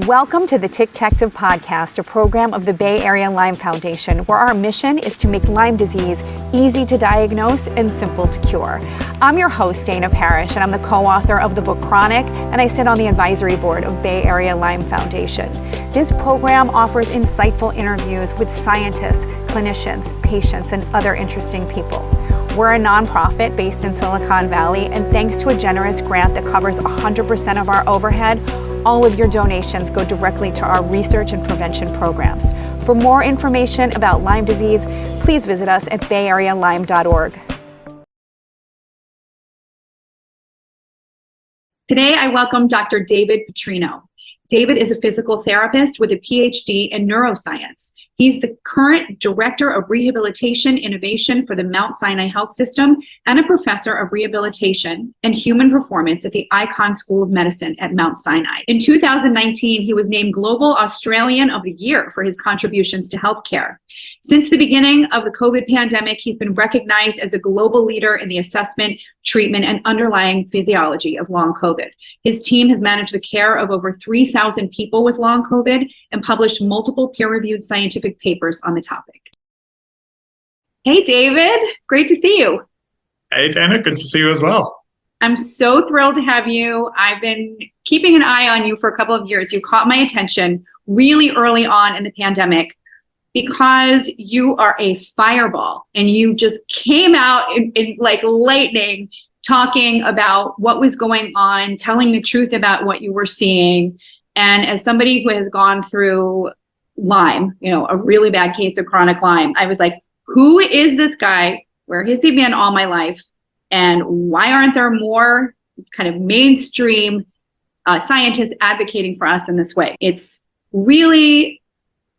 Welcome to the Ticktective podcast, a program of the Bay Area Lyme Foundation, where our mission is to make Lyme disease easy to diagnose and simple to cure. I'm your host, Dana Parrish, and I'm the co-author of the book Chronic, and I sit on the advisory board of Bay Area Lyme Foundation. This program offers insightful interviews with scientists, clinicians, patients, and other interesting people. We're a nonprofit based in Silicon Valley, and thanks to a generous grant that covers 100% of our overhead, all of your donations go directly to our research and prevention programs. For more information about Lyme disease, please visit us at bayarealyme.org. Today, I welcome Dr. David Putrino. David is a physical therapist with a PhD in neuroscience. He's the current Director of Rehabilitation Innovation for the Mount Sinai Health System and a professor of rehabilitation and human performance at the Icahn School of Medicine at Mount Sinai. In 2019, he was named Global Australian of the Year for his contributions to healthcare. Since the beginning of the COVID pandemic, he's been recognized as a global leader in the assessment, treatment, and underlying physiology of long COVID. His team has managed the care of over 3,000 people with long COVID and published multiple peer-reviewed scientific papers on the topic. Hey, David, great to see you. Hey, Dana, good to see you as well. I'm so thrilled to have you. I've been keeping an eye on you for a couple of years. You caught my attention really early on in the pandemic because you are a fireball and you just came out in like lightning talking about what was going on, telling the truth about what you were seeing. And as somebody who has gone through Lyme, a really bad case of chronic Lyme, I was like, who is this guy? Where has he been all my life? And why aren't there more kind of mainstream scientists advocating for us in this way? It's really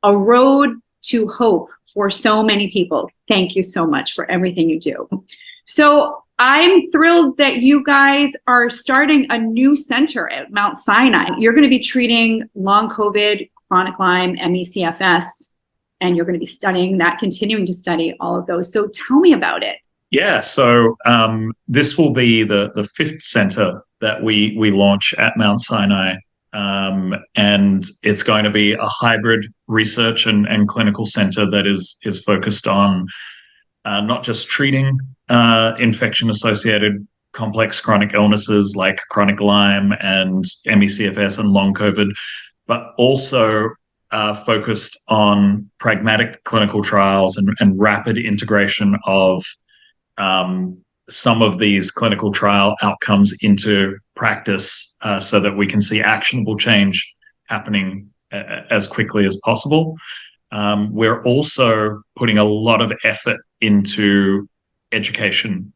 a road to hope for so many people. Thank you so much for everything you do. So I'm thrilled that you guys are starting a new center at Mount Sinai. You're going to be treating long COVID, chronic Lyme, ME/CFS, and you're going to be studying that, continuing to study all of those. So tell me about it. Yeah, so this will be the fifth center that we launch at Mount Sinai. And it's going to be a hybrid research and clinical center that is focused on not just treating infection-associated complex chronic illnesses like chronic Lyme and ME/CFS and long COVID, but also focused on pragmatic clinical trials and rapid integration of some of these clinical trial outcomes into practice so that we can see actionable change happening as quickly as possible. We're also putting a lot of effort into education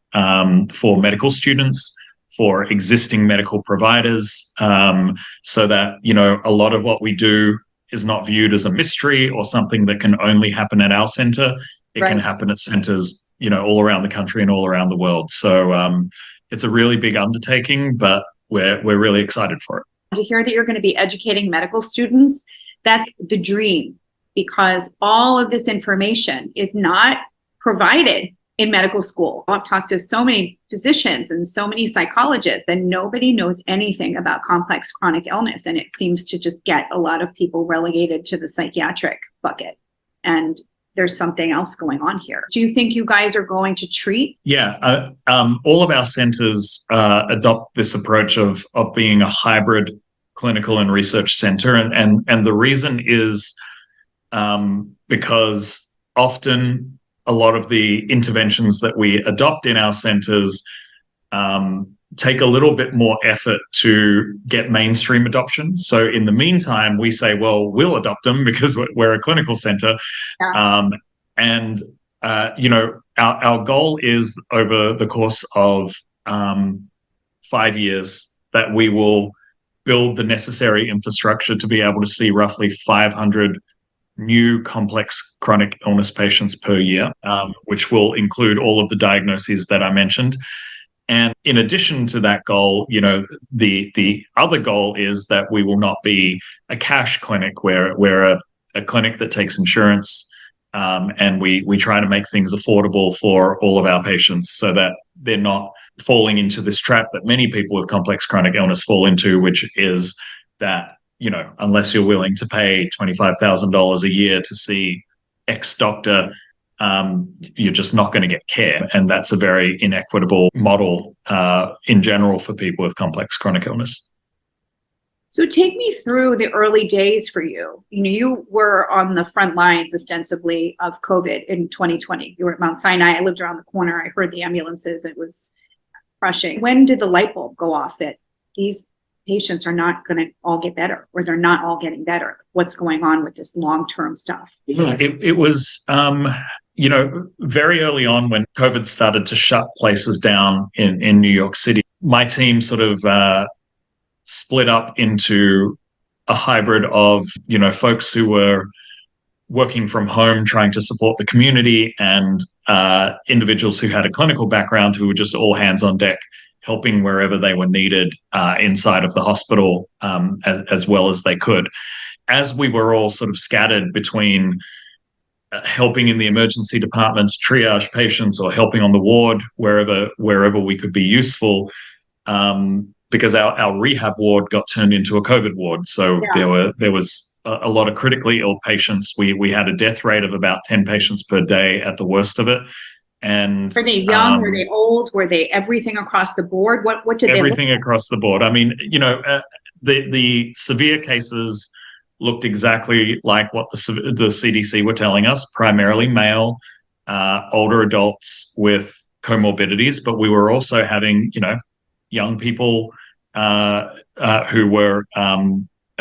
for medical students, for existing medical providers, so that, a lot of what we do is not viewed as a mystery or something that can only happen at our center. It can happen at centers all around the country and all around the world. So it's a really big undertaking, but we're really excited for it. To hear that you're going to be educating medical students, that's the dream, because all of this information is not provided in medical school. I've talked to so many physicians and so many psychologists, and nobody knows anything about complex chronic illness. And it seems to just get a lot of people relegated to the psychiatric bucket. And there's something else going on here. Do you think you guys are going to treat? Yeah, all of our centers adopt this approach of being a hybrid clinical and research center. And the reason is because often a lot of the interventions that we adopt in our centers take a little bit more effort to get mainstream adoption. So in the meantime, we say, well, we'll adopt them because we're a clinical center. Yeah. Our goal is over the course of 5 years that we will build the necessary infrastructure to be able to see roughly 500 new complex chronic illness patients per year, which will include all of the diagnoses that I mentioned. And in addition to that goal, the other goal is that we will not be a cash clinic. We're a clinic that takes insurance, and we try to make things affordable for all of our patients so that they're not falling into this trap that many people with complex chronic illness fall into, which is that unless you're willing to pay $25,000 a year to see X doctor, you're just not going to get care. And that's a very inequitable model in general for people with complex chronic illness. So take me through the early days for you. You were on the front lines ostensibly of COVID in 2020. You were at Mount Sinai. I lived around the corner. I heard the ambulances. It was crushing. When did the light bulb go off that these patients are not going to all get better, or they're not all getting better? What's going on with this long-term stuff? Yeah, it was, very early on when COVID started to shut places down in New York City. My team sort of split up into a hybrid of, folks who were working from home trying to support the community, and individuals who had a clinical background who were just all hands on deck, helping wherever they were needed inside of the hospital as well as they could. As we were all sort of scattered between helping in the emergency department to triage patients, or helping on the ward wherever we could be useful, because our rehab ward got turned into a COVID ward. So there was a lot of critically ill patients. We had a death rate of about 10 patients per day at the worst of it. And were they young? Were they old? Were they everything across the board? What did they everything across the board? I mean, the severe cases looked exactly like what the CDC were telling us, primarily male, older adults with comorbidities, but we were also having, young people who were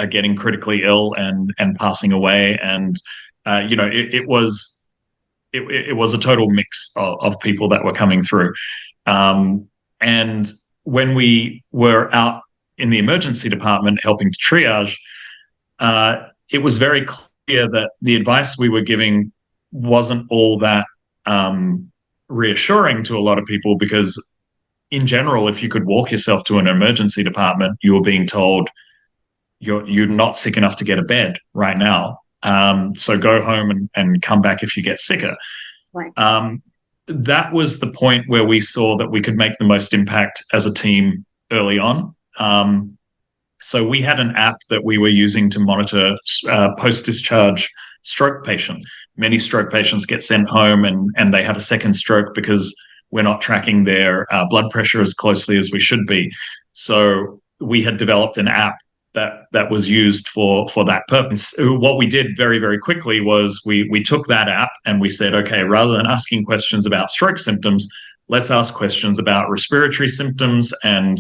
getting critically ill and passing away. And, it was a total mix of people that were coming through. And when we were out in the emergency department helping to triage, it was very clear that the advice we were giving wasn't all that reassuring to a lot of people, because in general, if you could walk yourself to an emergency department, you were being told you're not sick enough to get a bed right now. So go home and come back if you get sicker. Right. That was the point where we saw that we could make the most impact as a team early on. So we had an app that we were using to monitor post-discharge stroke patients. Many stroke patients get sent home and they have a second stroke because we're not tracking their blood pressure as closely as we should be. So we had developed an app that was used for that purpose. What we did very, very quickly was we took that app and we said, okay, rather than asking questions about stroke symptoms, let's ask questions about respiratory symptoms and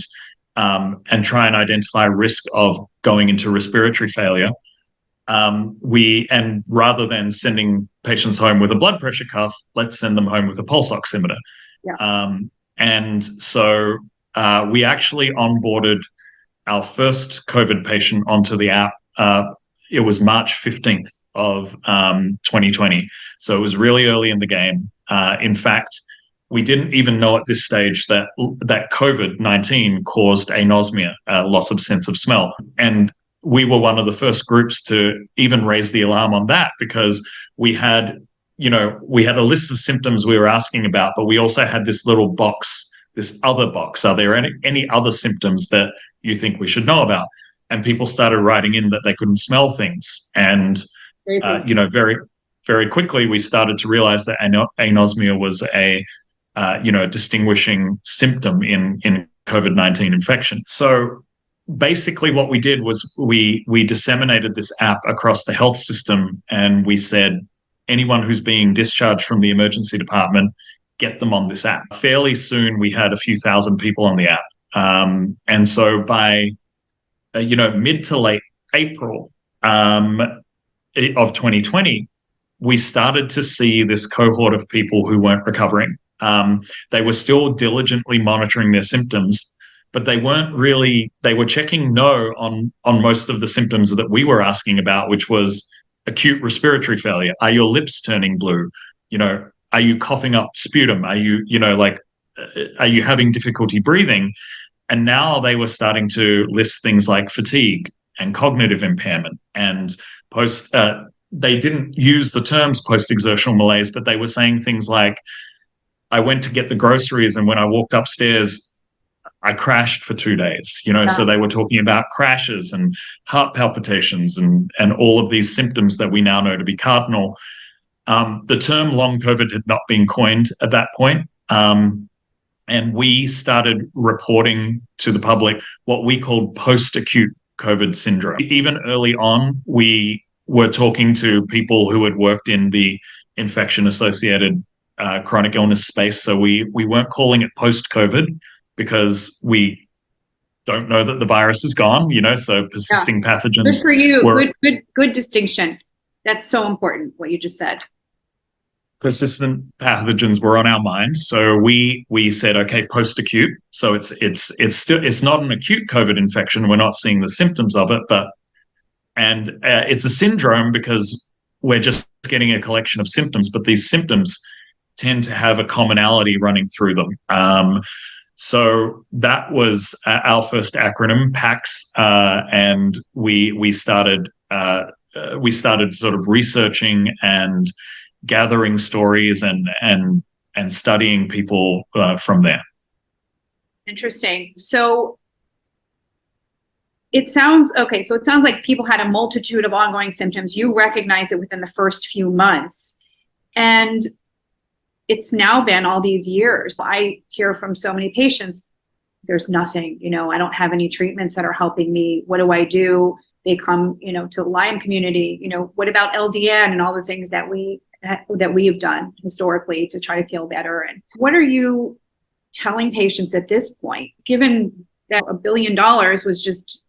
try and identify risk of going into respiratory failure. And rather than sending patients home with a blood pressure cuff, let's send them home with a pulse oximeter. Yeah. And so we actually onboarded our first COVID patient onto the app. It was March 15th of 2020. So it was really early in the game. In fact, we didn't even know at this stage that COVID-19 caused anosmia, loss of sense of smell. And we were one of the first groups to even raise the alarm on that, because we had a list of symptoms we were asking about, but we also had this little box, this other box. Are there any other symptoms that you think we should know about? And people started writing in that they couldn't smell things. And, very, very quickly, we started to realize that anosmia was a distinguishing symptom in COVID-19 infection. So basically what we did was we disseminated this app across the health system, and we said, anyone who's being discharged from the emergency department, get them on this app. Fairly soon, we had a few thousand people on the app. And so by, mid to late April of 2020, we started to see this cohort of people who weren't recovering. They were still diligently monitoring their symptoms, but they were checking no on most of the symptoms that we were asking about, which was acute respiratory failure. Are your lips turning blue? Are you coughing up sputum? Are you, are you having difficulty breathing? And now they were starting to list things like fatigue and cognitive impairment. And they didn't use the terms post-exertional malaise, but they were saying things like, I went to get the groceries, and when I walked upstairs, I crashed for 2 days, so they were talking about crashes and heart palpitations and all of these symptoms that we now know to be cardinal. The term long COVID had not been coined at that point. And we started reporting to the public what we called post-acute COVID syndrome. Even early on, we were talking to people who had worked in the infection-associated chronic illness space. So we weren't calling it post-COVID because we don't know that the virus is gone, so persisting pathogens. Good for you. Good distinction. That's so important, what you just said. Persistent pathogens were on our mind, so we said, okay, post-acute. So it's not an acute COVID infection. We're not seeing the symptoms of it, and it's a syndrome because we're just getting a collection of symptoms. But these symptoms tend to have a commonality running through them. So that was our first acronym, PACS, and we started sort of researching and gathering stories and studying people from there. Interesting. So it sounds like people had a multitude of ongoing symptoms. You recognized it within the first few months, and it's now been all these years. I hear from so many patients, there's nothing, I don't have any treatments that are helping me. What do I do? They come, to the Lyme community, what about LDN and all the things that we have done historically to try to feel better? And what are you telling patients at this point, given that $1 billion was just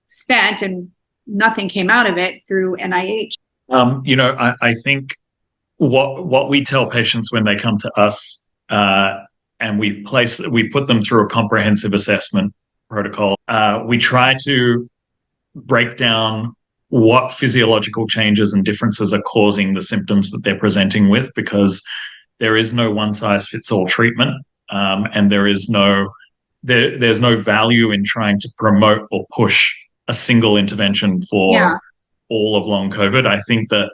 spent and nothing came out of it through NIH? I think what we tell patients when they come to us, and we put them through a comprehensive assessment protocol. We try to break down what physiological changes and differences are causing the symptoms that they're presenting with, because there is no one-size-fits-all treatment, and there's no value in trying to promote or push a single intervention for all of long COVID. I think that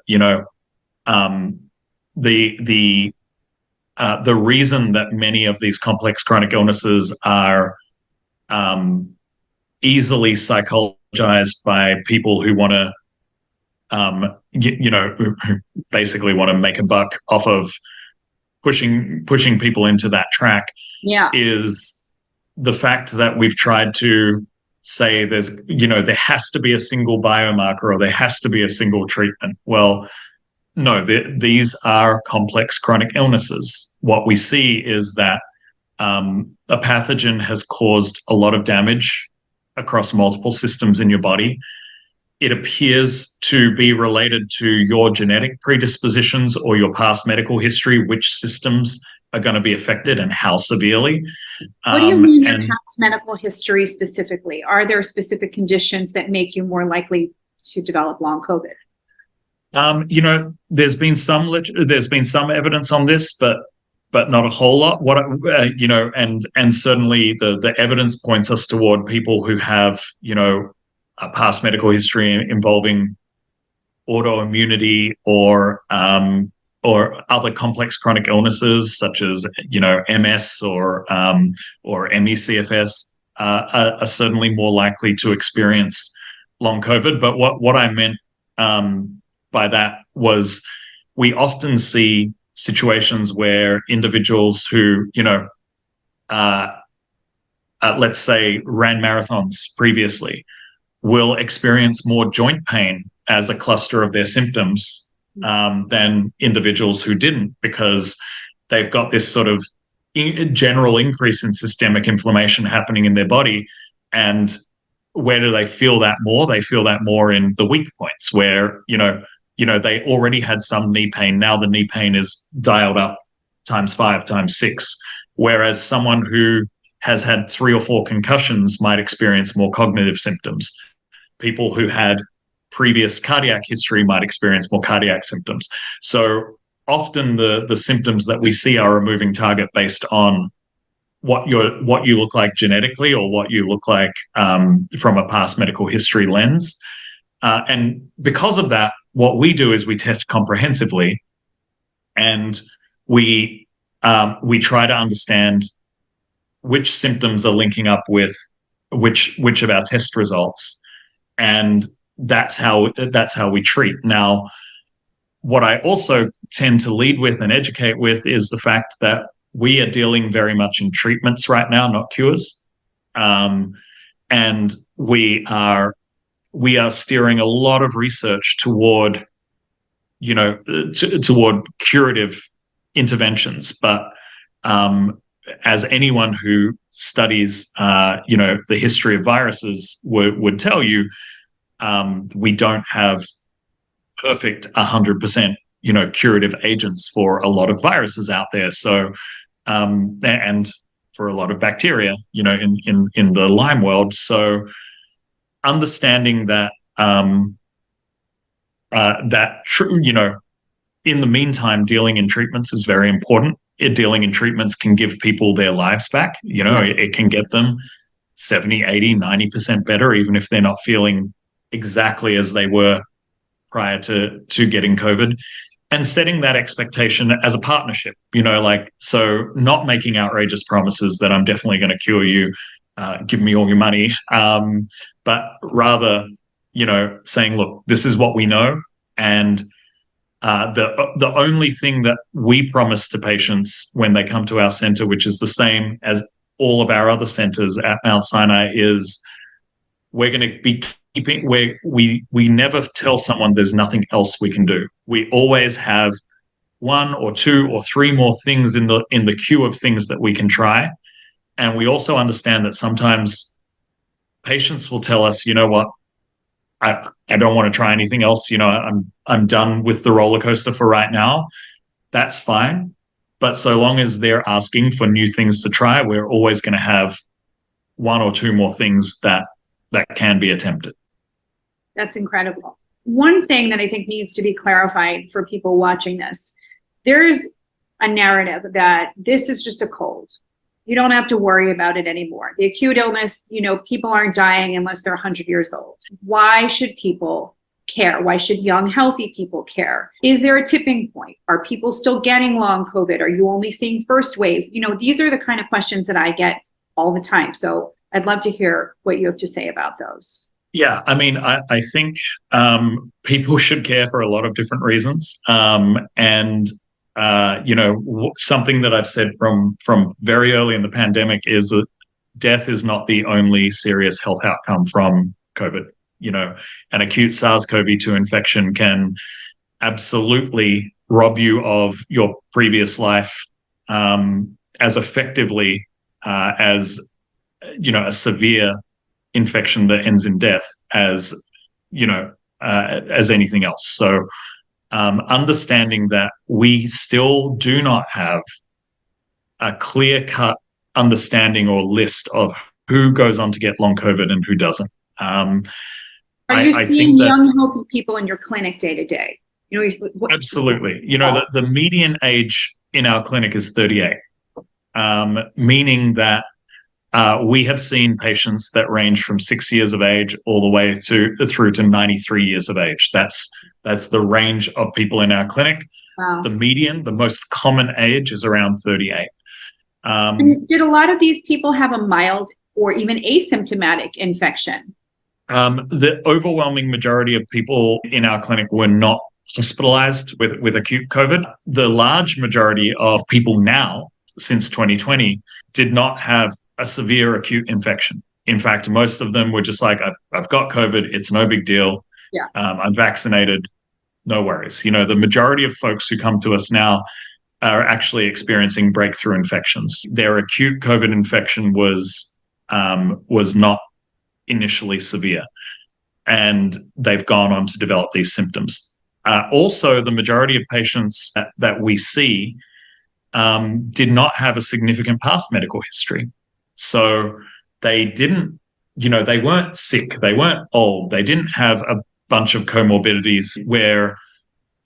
the reason that many of these complex chronic illnesses are easily psychologized by people who want to, who basically want to make a buck off of pushing people into that track, is the fact that we've tried to say there has to be a single biomarker or there has to be a single treatment. Well, no, these are complex chronic illnesses. What we see is that a pathogen has caused a lot of damage across multiple systems in your body. It appears to be related to your genetic predispositions or your past medical history, which systems are going to be affected and how severely. What do you mean your past medical history specifically? Are there specific conditions that make you more likely to develop long COVID? There's been some evidence on this, but not a whole lot. And certainly the evidence points us toward people who have a past medical history involving autoimmunity or other complex chronic illnesses such as MS or ME/CFS are certainly more likely to experience long COVID. But what I meant by that was we often see situations where individuals who, let's say, ran marathons previously will experience more joint pain as a cluster of their symptoms than individuals who didn't, because they've got this sort of general increase in systemic inflammation happening in their body. And where do they feel that more? They feel that more in the weak points where, they already had some knee pain. Now the knee pain is dialed up ×5, ×6. Whereas someone who has had 3 or 4 concussions might experience more cognitive symptoms. People who had previous cardiac history might experience more cardiac symptoms. So often the symptoms that we see are a moving target based on what you look like genetically or what you look like from a past medical history lens. And because of that, what we do is we test comprehensively, and we try to understand which symptoms are linking up with which of our test results, and that's how we treat. Now, what I also tend to lead with and educate with is the fact that we are dealing very much in treatments right now, not cures. And we are steering a lot of research toward, toward curative interventions. But as anyone who studies, the history of viruses would tell you, we don't have perfect 100%, curative agents for a lot of viruses out there. So, and for a lot of bacteria, in the Lyme world. So, understanding that in the meantime, dealing in treatments is very important. Dealing in treatments can give people their lives back. It can get them 70, 80, 90% better, even if they're not feeling exactly as they were prior to getting COVID. And setting that expectation as a partnership, so not making outrageous promises that I'm definitely going to cure you, give me all your money, but rather, saying, look, this is what we know, and the only thing that we promise to patients when they come to our center, which is the same as all of our other centers at Mount Sinai, is we're going to be keeping where we never tell someone there's nothing else we can do. We always have 1 or 2 or 3 more things in the queue of things that we can try. And we also understand that sometimes patients will tell us, you know what, I don't want to try anything else. I'm done with the roller coaster for right now. That's fine. But so long as they're asking for new things to try, we're always going to have 1 or 2 more things that can be attempted. That's incredible. One thing that I think needs to be clarified for people watching this, there's a narrative that this is just a cold. You don't have to worry about it anymore. The acute illness, people aren't dying unless they're 100 years old. Why should people care? Why should young, healthy people care? Is there a tipping point? Are people still getting long COVID? Are you only seeing first waves? These are the kind of questions that I get all the time. So I'd love to hear what you have to say about those. Yeah, I mean, I think people should care for a lot of different reasons. And something that I've said from very early in the pandemic is that death is not the only serious health outcome from COVID. An acute SARS-CoV-2 infection can absolutely rob you of your previous life as effectively as a severe infection that ends in death as anything else. So understanding that we still do not have a clear-cut understanding or list of who goes on to get long COVID and who doesn't. Are you seeing young, healthy people in your clinic day to day? Absolutely. The median age in our clinic is 38, meaning that we have seen patients that range from 6 years of age all the way through to 93 years of age. That's the range of people in our clinic. Wow. The median, the most common age, is around 38. Did a lot of these people have a mild or even asymptomatic infection? The overwhelming majority of people in our clinic were not hospitalized with acute COVID. The large majority of people now, since 2020, did not have a severe acute infection. In fact, most of them were just like, I've got COVID, it's no big deal. Yeah. I'm vaccinated, no worries. The majority of folks who come to us now are actually experiencing breakthrough infections. Their acute COVID infection was not initially severe, and they've gone on to develop these symptoms. Also, the majority of patients that we see did not have a significant past medical history. So they didn't, they weren't sick, they weren't old, they didn't have a bunch of comorbidities where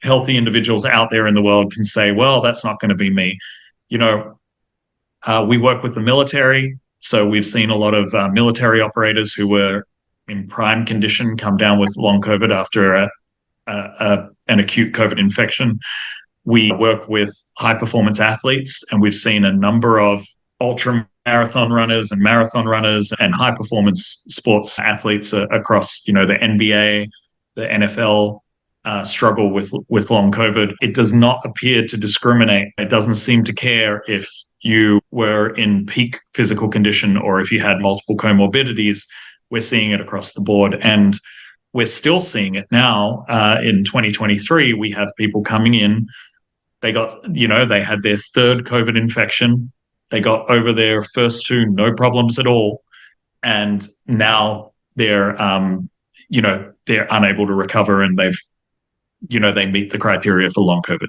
healthy individuals out there in the world can say, well, that's not going to be me. We work with the military, so we've seen a lot of military operators who were in prime condition come down with long COVID after an acute COVID infection. We work with high performance athletes, and we've seen a number of ultra marathon runners and high performance sports athletes across, the NBA, the NFL, struggle with long COVID. It does not appear to discriminate. It doesn't seem to care if you were in peak physical condition or if you had multiple comorbidities. We're seeing it across the board, and we're still seeing it now. In 2023, we have people coming in. They had their third COVID infection. They got over their first two, no problems at all. And now they're unable to recover, and they meet the criteria for long COVID.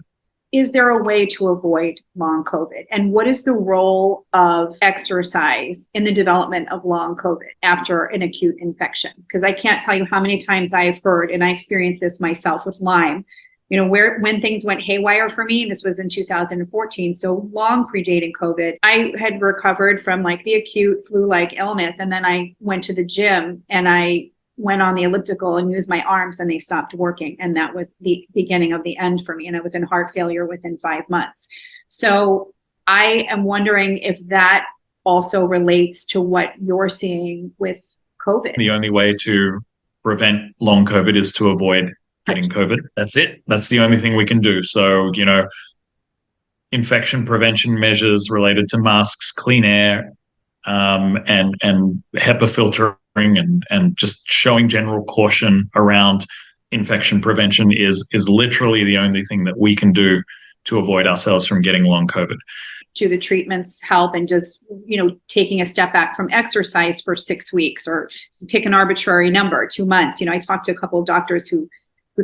Is there a way to avoid long COVID? And what is the role of exercise in the development of long COVID after an acute infection? Because I can't tell you how many times I've heard, and I experienced this myself with Lyme, when things went haywire for me, and this was in 2014, so long predating COVID, I had recovered from like the acute flu-like illness. And then I went to the gym and I went on the elliptical and used my arms, and they stopped working. And that was the beginning of the end for me. And I was in heart failure within 5 months. So I am wondering if that also relates to what you're seeing with COVID. The only way to prevent long COVID is to avoid getting COVID. That's it. That's the only thing we can do. So, infection prevention measures related to masks, clean air, and HEPA filtering, and just showing general caution around infection prevention is literally the only thing that we can do to avoid ourselves from getting long COVID. Do the treatments help, and just, taking a step back from exercise for 6 weeks, or pick an arbitrary number, 2 months? I talked to a couple of doctors who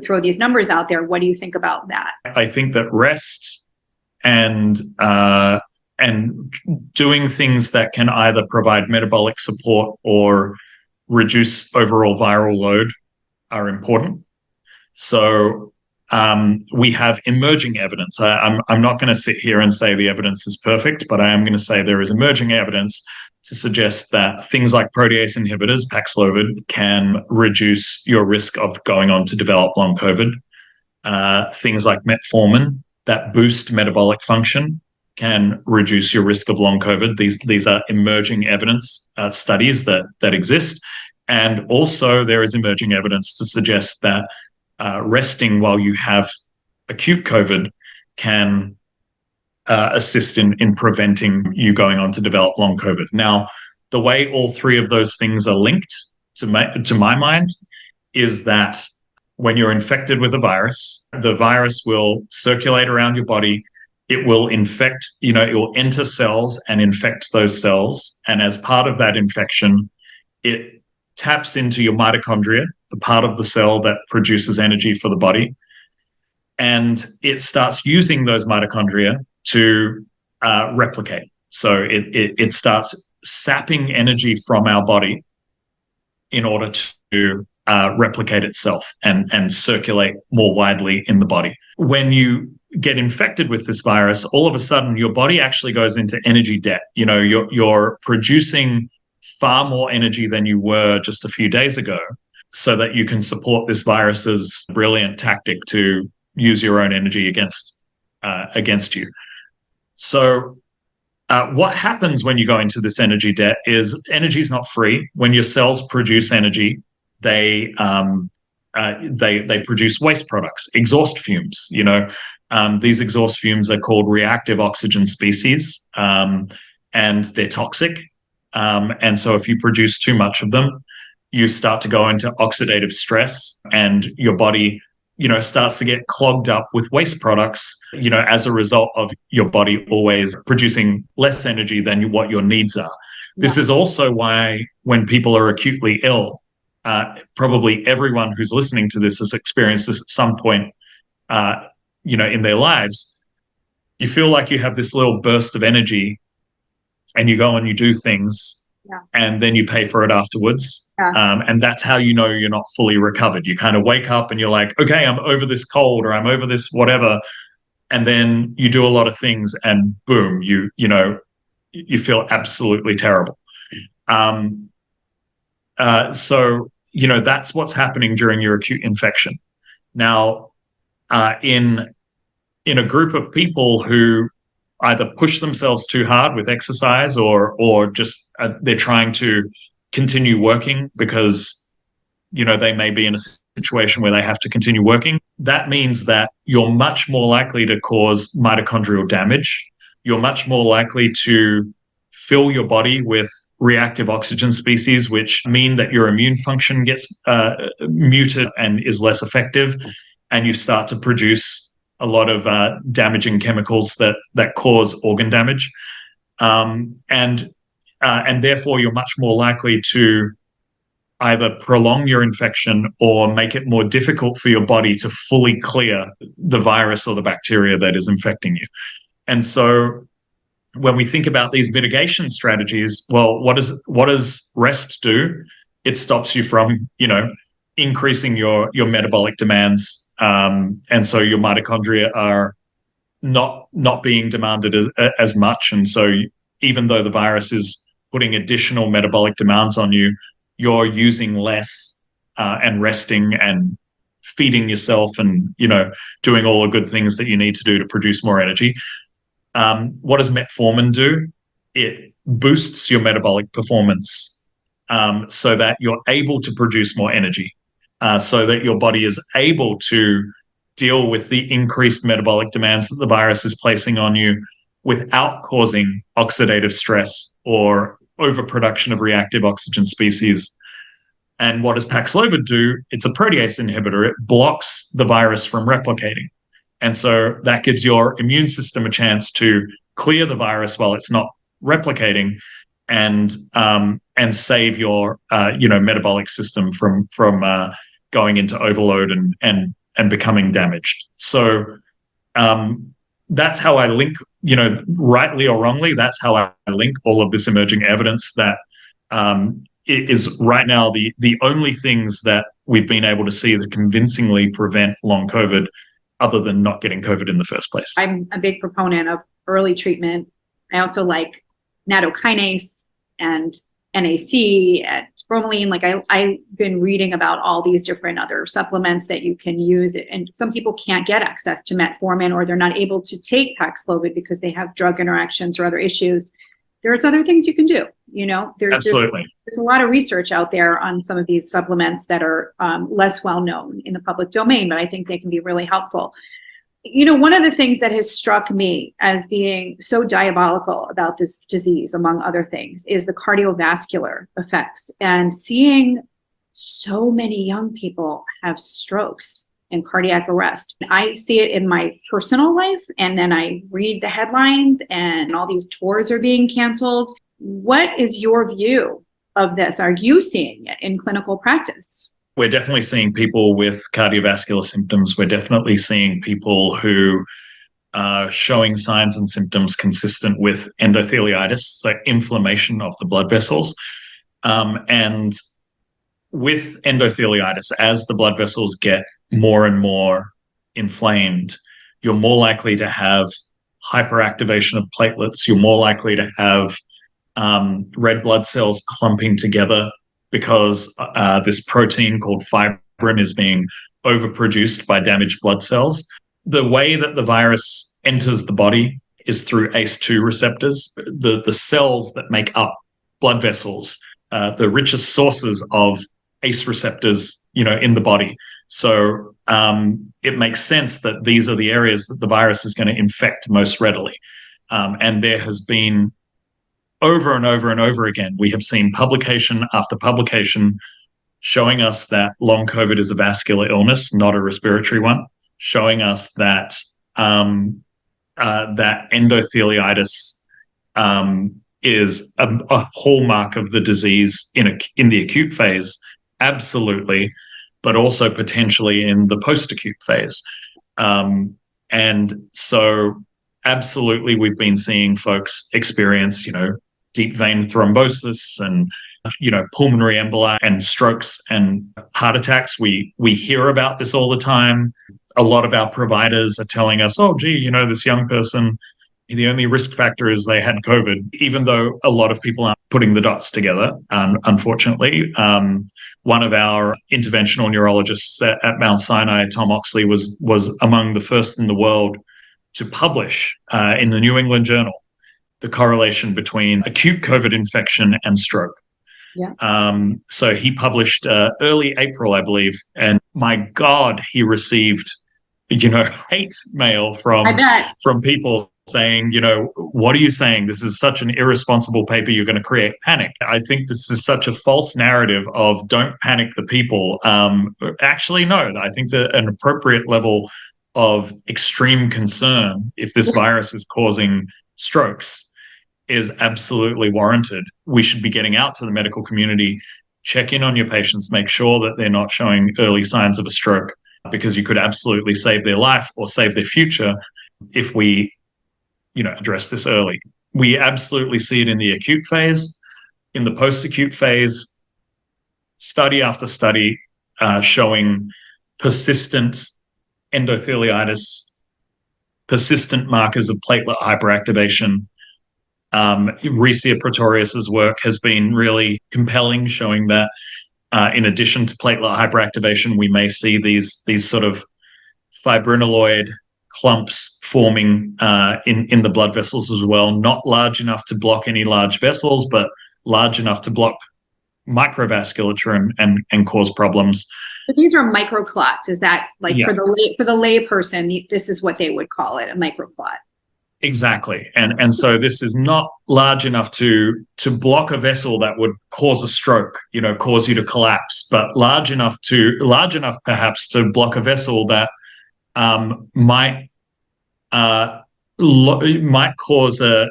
throw these numbers out there. What do you think about that? I think that rest and doing things that can either provide metabolic support or reduce overall viral load are important. So we have emerging evidence. I'm not going to sit here and say the evidence is perfect, but I am going to say there is emerging evidence to suggest that things like protease inhibitors, Paxlovid, can reduce your risk of going on to develop long COVID. Things like metformin that boost metabolic function can reduce your risk of long COVID. These are emerging evidence studies that exist. And also there is emerging evidence to suggest that resting while you have acute COVID can assist in preventing you going on to develop long COVID. Now, the way all three of those things are linked, to my mind, is that when you're infected with a virus, the virus will circulate around your body. It will infect, it will enter cells and infect those cells. And as part of that infection, it taps into your mitochondria, the part of the cell that produces energy for the body. And it starts using those mitochondria to replicate. So it starts sapping energy from our body in order to replicate itself and circulate more widely in the body. When you get infected with this virus, all of a sudden your body actually goes into energy debt. You're producing far more energy than you were just a few days ago, so that you can support this virus's brilliant tactic to use your own energy against you. So what happens when you go into this energy debt is energy is not free. When your cells produce energy, they produce waste products, exhaust fumes. These exhaust fumes are called reactive oxygen species, and they're toxic. And so if you produce too much of them, you start to go into oxidative stress, and your body starts to get clogged up with waste products, as a result of your body always producing less energy than what your needs are. Yeah. This is also why when people are acutely ill, probably everyone who's listening to this has experienced this at some point, in their lives. You feel like you have this little burst of energy and you go and you do things. Yeah. And then you pay for it afterwards. Yeah. And that's how you're not fully recovered. You kind of wake up and you're like, okay, I'm over this cold, or I'm over this whatever. And then you do a lot of things and boom, you feel absolutely terrible. So that's what's happening during your acute infection. Now, in a group of people who either push themselves too hard with exercise or just they're trying to continue working because they may be in a situation where they have to continue working. That means that you're much more likely to cause mitochondrial damage. You're much more likely to fill your body with reactive oxygen species, which mean that your immune function gets muted and is less effective, and you start to produce a lot of damaging chemicals that cause organ damage, and therefore you're much more likely to either prolong your infection or make it more difficult for your body to fully clear the virus or the bacteria that is infecting you. And so when we think about these mitigation strategies, well, what does rest do? It stops you from, increasing your metabolic demands. And so your mitochondria are not being demanded as much. And so even though the virus is putting additional metabolic demands on you, you're using less and resting and feeding yourself and, doing all the good things that you need to do to produce more energy. What does metformin do? It boosts your metabolic performance so that you're able to produce more energy, so that your body is able to deal with the increased metabolic demands that the virus is placing on you without causing oxidative stress or overproduction of reactive oxygen species. And what does Paxlovid do? It's a protease inhibitor. It blocks the virus from replicating. And so that gives your immune system a chance to clear the virus while it's not replicating, and save your metabolic system from going into overload and becoming damaged. So that's how I link, rightly or wrongly, that's how I link all of this emerging evidence that it is right now the only things that we've been able to see that convincingly prevent long COVID, other than not getting COVID in the first place. I'm a big proponent of early treatment. I also like nattokinase and NAC and bromelain. Like I've been reading about all these different other supplements that you can use. And some people can't get access to metformin, or they're not able to take Paxlovid because they have drug interactions or other issues. There's other things you can do. Absolutely. There's a lot of research out there on some of these supplements that are less well known in the public domain, but I think they can be really helpful. One of the things that has struck me as being so diabolical about this disease, among other things, is the cardiovascular effects, and seeing so many young people have strokes and cardiac arrest. I see it in my personal life, and then I read the headlines and all these tours are being canceled. What is your view of this? Are you seeing it in clinical practice? We're definitely seeing people with cardiovascular symptoms. We're definitely seeing people who are showing signs and symptoms consistent with endotheliitis, so inflammation of the blood vessels. And with endotheliitis, as the blood vessels get more and more inflamed, you're more likely to have hyperactivation of platelets. You're more likely to have red blood cells clumping together because this protein called fibrin is being overproduced by damaged blood cells. The way that the virus enters the body is through ACE2 receptors. The cells that make up blood vessels, the richest sources of ACE receptors, in the body. So it makes sense that these are the areas that the virus is going to infect most readily. And there has been over and over and over again, we have seen publication after publication showing us that long COVID is a vascular illness, not a respiratory one, showing us that that endotheliitis is a hallmark of the disease in the acute phase, absolutely, but also potentially in the post-acute phase. And so absolutely, we've been seeing folks experience, deep vein thrombosis and, pulmonary emboli and strokes and heart attacks. We hear about this all the time. A lot of our providers are telling us, oh, gee, this young person, the only risk factor is they had COVID, even though a lot of people aren't putting the dots together, unfortunately. One of our interventional neurologists at Mount Sinai, Tom Oxley, was among the first in the world to publish in the New England Journal the correlation between acute COVID infection and stroke. Yeah. So he published early April, I believe, and my God, he received, hate mail from people saying, what are you saying? This is such an irresponsible paper. You're going to create panic. I think this is such a false narrative of don't panic the people. Actually, no, I think that an appropriate level of extreme concern, if this virus is causing strokes, is absolutely warranted. We should be getting out to the medical community, check in on your patients, make sure that they're not showing early signs of a stroke, because you could absolutely save their life or save their future if we, address this early. We absolutely see it in the acute phase. In the post-acute phase, study after study showing persistent endotheliitis, persistent markers of platelet hyperactivation. Rhesia pretorius's work has been really compelling, showing that in addition to platelet hyperactivation, we may see these sort of fibrinoid clumps forming in the blood vessels as well, not large enough to block any large vessels, but large enough to block microvasculature and cause problems. But these are microclots. Is that for the lay person, this is what they would call it, a microclot? Exactly. And so this is not large enough to block a vessel that would cause a stroke, cause you to collapse, but large enough perhaps to block a vessel that might cause a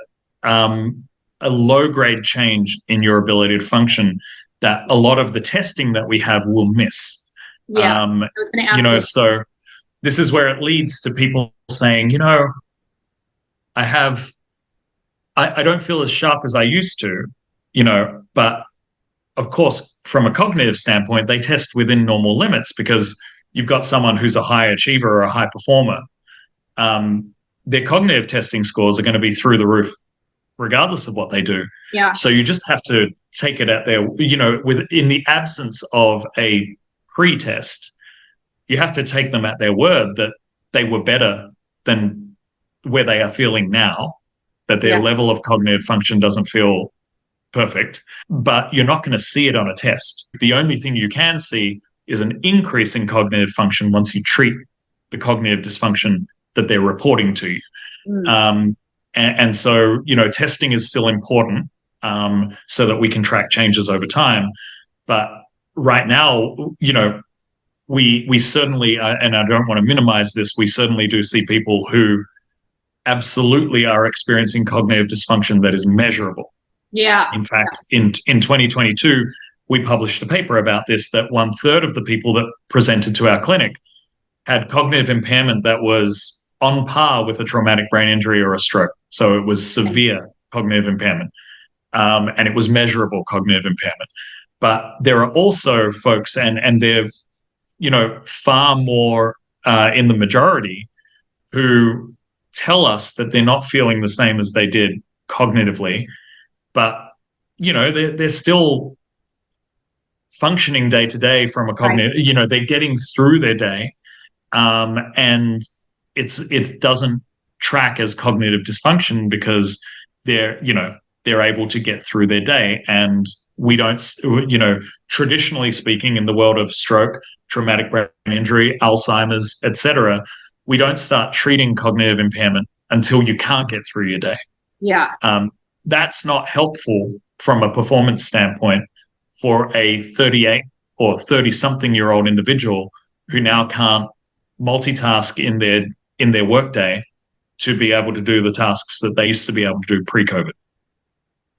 low-grade change in your ability to function that a lot of the testing that we have will miss. Yeah, I was going to ask so this is where it leads to people saying, I don't feel as sharp as I used to, but of course, from a cognitive standpoint, they test within normal limits because you've got someone who's a high achiever or a high performer. Their cognitive testing scores are going to be through the roof, regardless of what they do. Yeah. So you just have to take it at their, in the absence of a pre-test, you have to take them at their word that they were better than where they are feeling now, that their level of cognitive function doesn't feel perfect, but you're not going to see it on a test. The only thing you can see is an increase in cognitive function once you treat the cognitive dysfunction that they're reporting to you. And so, testing is still important so that we can track changes over time. But right now, we certainly, and I don't want to minimize this, we certainly do see people who absolutely are experiencing cognitive dysfunction that is measurable. Yeah. In fact, in 2022, we published a paper about this, that 1/3 of the people that presented to our clinic had cognitive impairment that was on par with a traumatic brain injury or a stroke. So it was severe cognitive impairment, and it was measurable cognitive impairment. But there are also folks, and they're, far more in the majority, who tell us that they're not feeling the same as they did cognitively, but, they're still functioning day to day from a cognitive, they're getting through their day, and it doesn't track as cognitive dysfunction because they're able to get through their day. And we don't, traditionally speaking, in the world of stroke, traumatic brain injury, Alzheimer's, etc., we don't start treating cognitive impairment until you can't get through your day. Yeah. That's not helpful from a performance standpoint for a 38 or 30-something-year-old individual who now can't multitask in their workday to be able to do the tasks that they used to be able to do pre-COVID.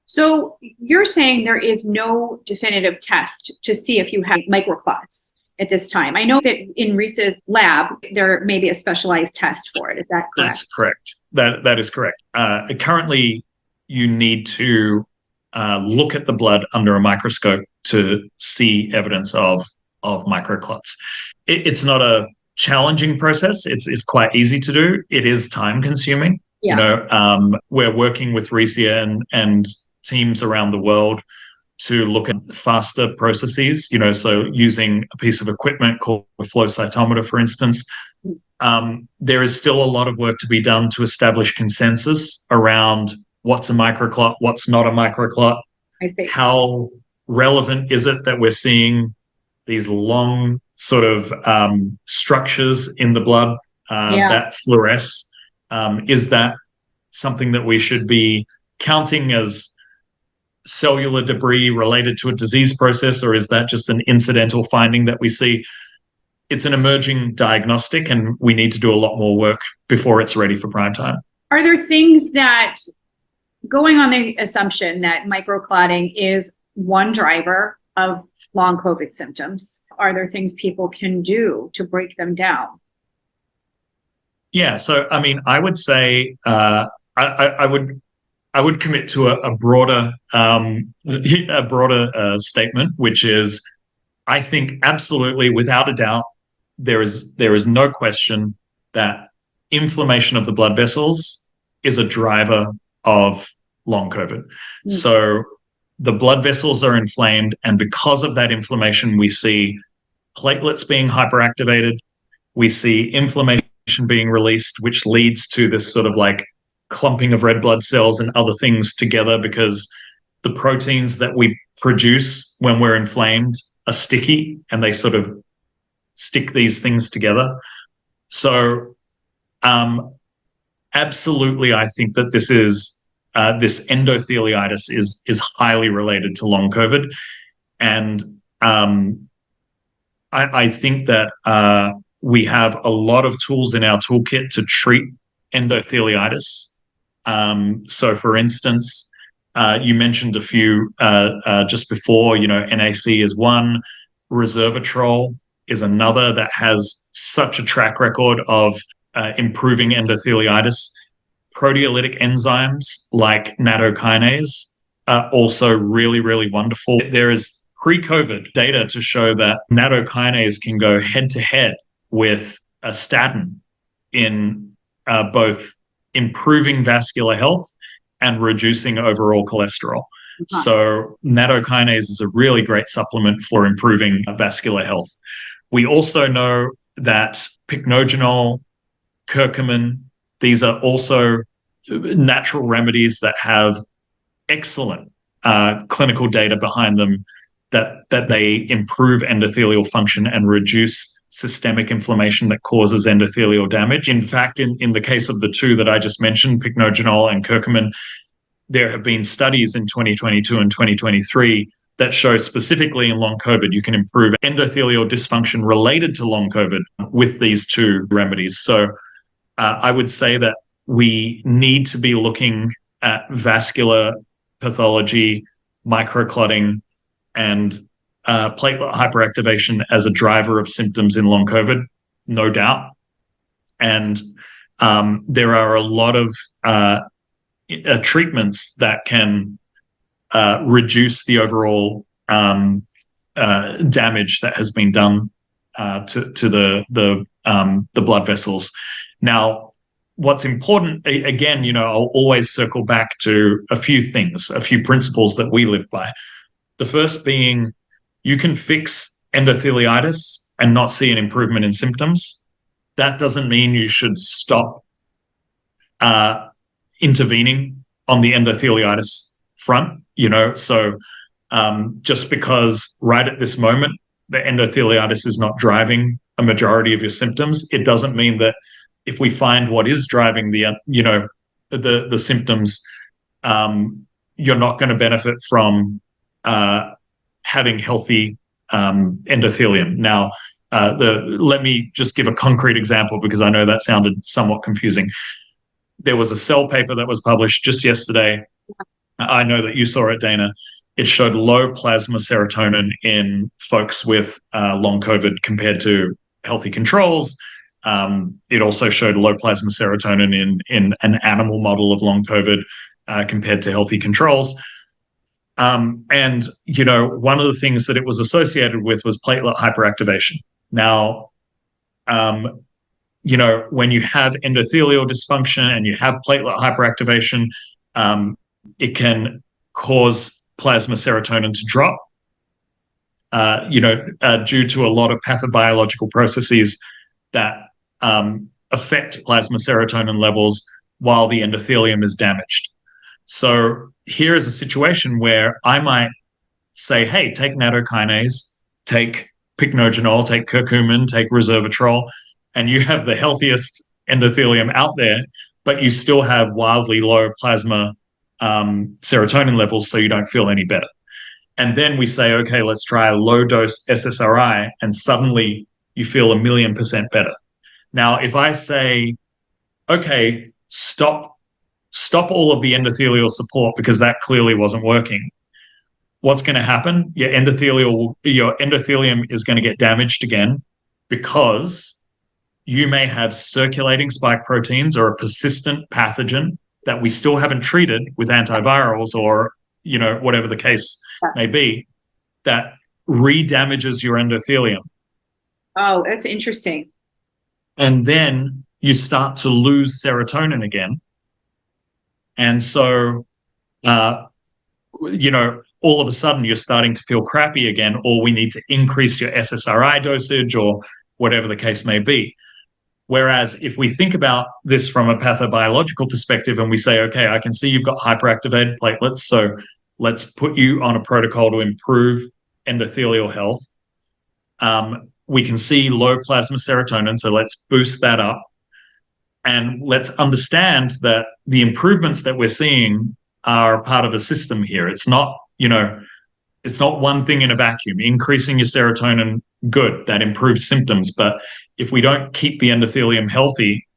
So you're saying there is no definitive test to see if you have microclots at this time. I know that in Rhesa's lab, there may be a specialized test for it. Is that correct? That's correct. That is correct. Currently, you need to look at the blood under a microscope to see evidence of microclots. It's not a challenging process. It's quite easy to do. It is time consuming. Yeah. We're working with Rhesia and teams around the world to look at faster processes, so using a piece of equipment called a flow cytometer, for instance, there is still a lot of work to be done to establish consensus around what's a microclot, what's not a microclot. I see. How relevant is it that we're seeing these long sort of structures in the blood that fluoresce? Is that something that we should be counting as cellular debris related to a disease process, or is that just an incidental finding that we see? It's an emerging diagnostic, and we need to do a lot more work before it's ready for prime time. Are there things that, going on the assumption that microclotting is one driver of long COVID symptoms, are there things people can do to break them down? Yeah, so I mean, I would say I would commit to a broader statement, which is, I think absolutely, without a doubt, there is no question that inflammation of the blood vessels is a driver of long COVID. So the blood vessels are inflamed, and because of that inflammation, we see platelets being hyperactivated, we see inflammation being released, which leads to this sort of like clumping of red blood cells and other things together, because the proteins that we produce when we're inflamed are sticky, and they sort of stick these things together. So absolutely, I think that this endotheliitis is highly related to long COVID. And I think that we have a lot of tools in our toolkit to treat endotheliitis. So, for instance, you mentioned a few just before. NAC is one, resveratrol is another that has such a track record of improving endotheliitis. Proteolytic enzymes like nattokinase are also really, really wonderful. There is pre-COVID data to show that nattokinase can go head-to-head with a statin in both improving vascular health and reducing overall cholesterol. So nattokinase is a really great supplement for improving vascular health. We also know that pycnogenol, curcumin, these are also natural remedies that have excellent clinical data behind them, that they improve endothelial function and reduce systemic inflammation that causes endothelial damage. In fact, in the case of the two that I just mentioned, pycnogenol and curcumin, there have been studies in 2022 and 2023 that show specifically in long COVID, you can improve endothelial dysfunction related to long COVID with these two remedies. So I would say that we need to be looking at vascular pathology, microclotting, and platelet hyperactivation as a driver of symptoms in long COVID, no doubt. And there are a lot of treatments that can reduce the overall damage that has been done to the blood vessels. Now, what's important, again, I'll always circle back to a few things, a few principles that we live by. The first being, you can fix endotheliitis and not see an improvement in symptoms. That doesn't mean you should stop intervening on the endotheliitis front, So just because right at this moment, the endotheliitis is not driving a majority of your symptoms, it doesn't mean that if we find what is driving the symptoms, you're not going to benefit from having healthy endothelium. Now, let me just give a concrete example, because I know that sounded somewhat confusing. There was a Cell paper that was published just yesterday. I know that you saw it, Dana. It showed low plasma serotonin in folks with long COVID compared to healthy controls. It also showed low plasma serotonin in an animal model of long COVID compared to healthy controls. And, one of the things that it was associated with was platelet hyperactivation. Now, when you have endothelial dysfunction and you have platelet hyperactivation, it can cause plasma serotonin to drop, due to a lot of pathobiological processes that affect plasma serotonin levels while the endothelium is damaged. So here is a situation where I might say, hey, take nattokinase, take pycnogenol, take curcumin, take resveratrol, and you have the healthiest endothelium out there, but you still have wildly low plasma serotonin levels, so you don't feel any better. And then we say, okay, let's try a low dose SSRI, and suddenly you feel 1,000,000% better. Now, if I say, okay, stop all of the endothelial support because that clearly wasn't working, what's going to happen? Your endothelium is going to get damaged again because you may have circulating spike proteins or a persistent pathogen that we still haven't treated with antivirals or, whatever the case may be, that re-damages your endothelium. Oh, that's interesting. And then you start to lose serotonin again. And so, all of a sudden you're starting to feel crappy again, or we need to increase your SSRI dosage or whatever the case may be. Whereas if we think about this from a pathobiological perspective and we say, okay, I can see you've got hyperactivated platelets, so let's put you on a protocol to improve endothelial health. We can see low plasma serotonin, so let's boost that up. And let's understand that the improvements that we're seeing are part of a system here. It's not, it's not one thing in a vacuum. Increasing your serotonin, good, that improves symptoms. But if we don't keep the endothelium healthy,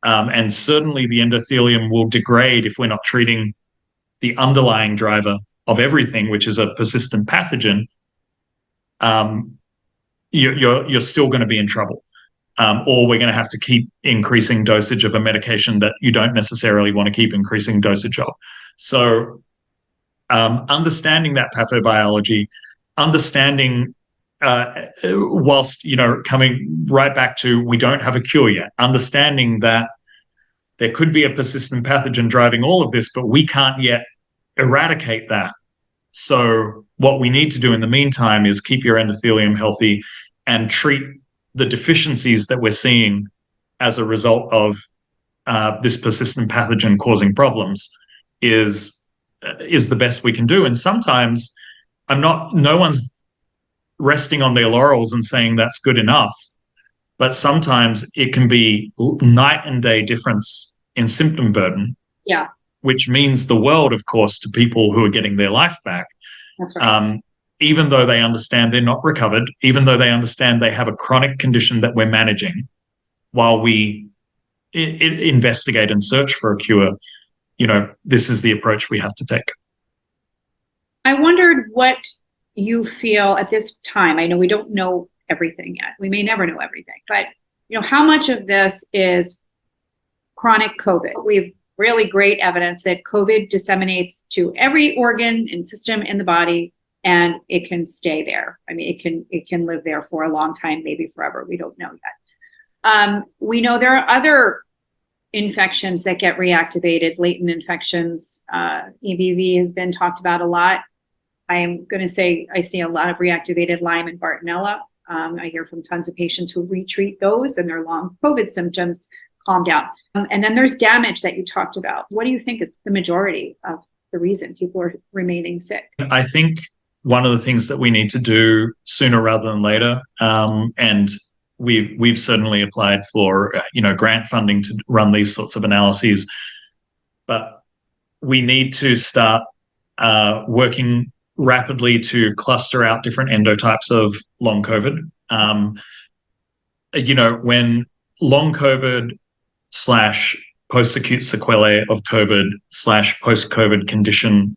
and certainly the endothelium will degrade if we're not treating the underlying driver of everything, which is a persistent pathogen, you're still going to be in trouble. Or we're going to have to keep increasing dosage of a medication that you don't necessarily want to keep increasing dosage of. So understanding that pathobiology, understanding whilst, coming right back to we don't have a cure yet, understanding that there could be a persistent pathogen driving all of this, but we can't yet eradicate that. So what we need to do in the meantime is keep your endothelium healthy and treat the deficiencies that we're seeing as a result of this persistent pathogen causing problems is the best we can do. And sometimes no one's resting on their laurels and saying that's good enough, but sometimes it can be night and day difference in symptom burden. Yeah. Which means the world, of course, to people who are getting their life back. That's right. Even though they understand they're not recovered, even though they understand they have a chronic condition that we're managing while we investigate and search for a cure, this is the approach we have to take. I wondered what you feel at this time. I know we don't know everything yet. We may never know everything, but how much of this is chronic COVID? We have really great evidence that COVID disseminates to every organ and system in the body, and it can stay there. I mean, it can live there for a long time, maybe forever. We don't know yet. We know there are other infections that get reactivated, latent infections. EBV has been talked about a lot. I am going to say I see a lot of reactivated Lyme and Bartonella. I hear from tons of patients who retreat those and their long COVID symptoms calm down. And then there's damage that you talked about. What do you think is the majority of the reason people are remaining sick? I think one of the things that we need to do sooner rather than later, and we've certainly applied for grant funding to run these sorts of analyses, but we need to start working rapidly to cluster out different endotypes of long COVID. When long COVID / post-acute sequelae of COVID / post-COVID condition,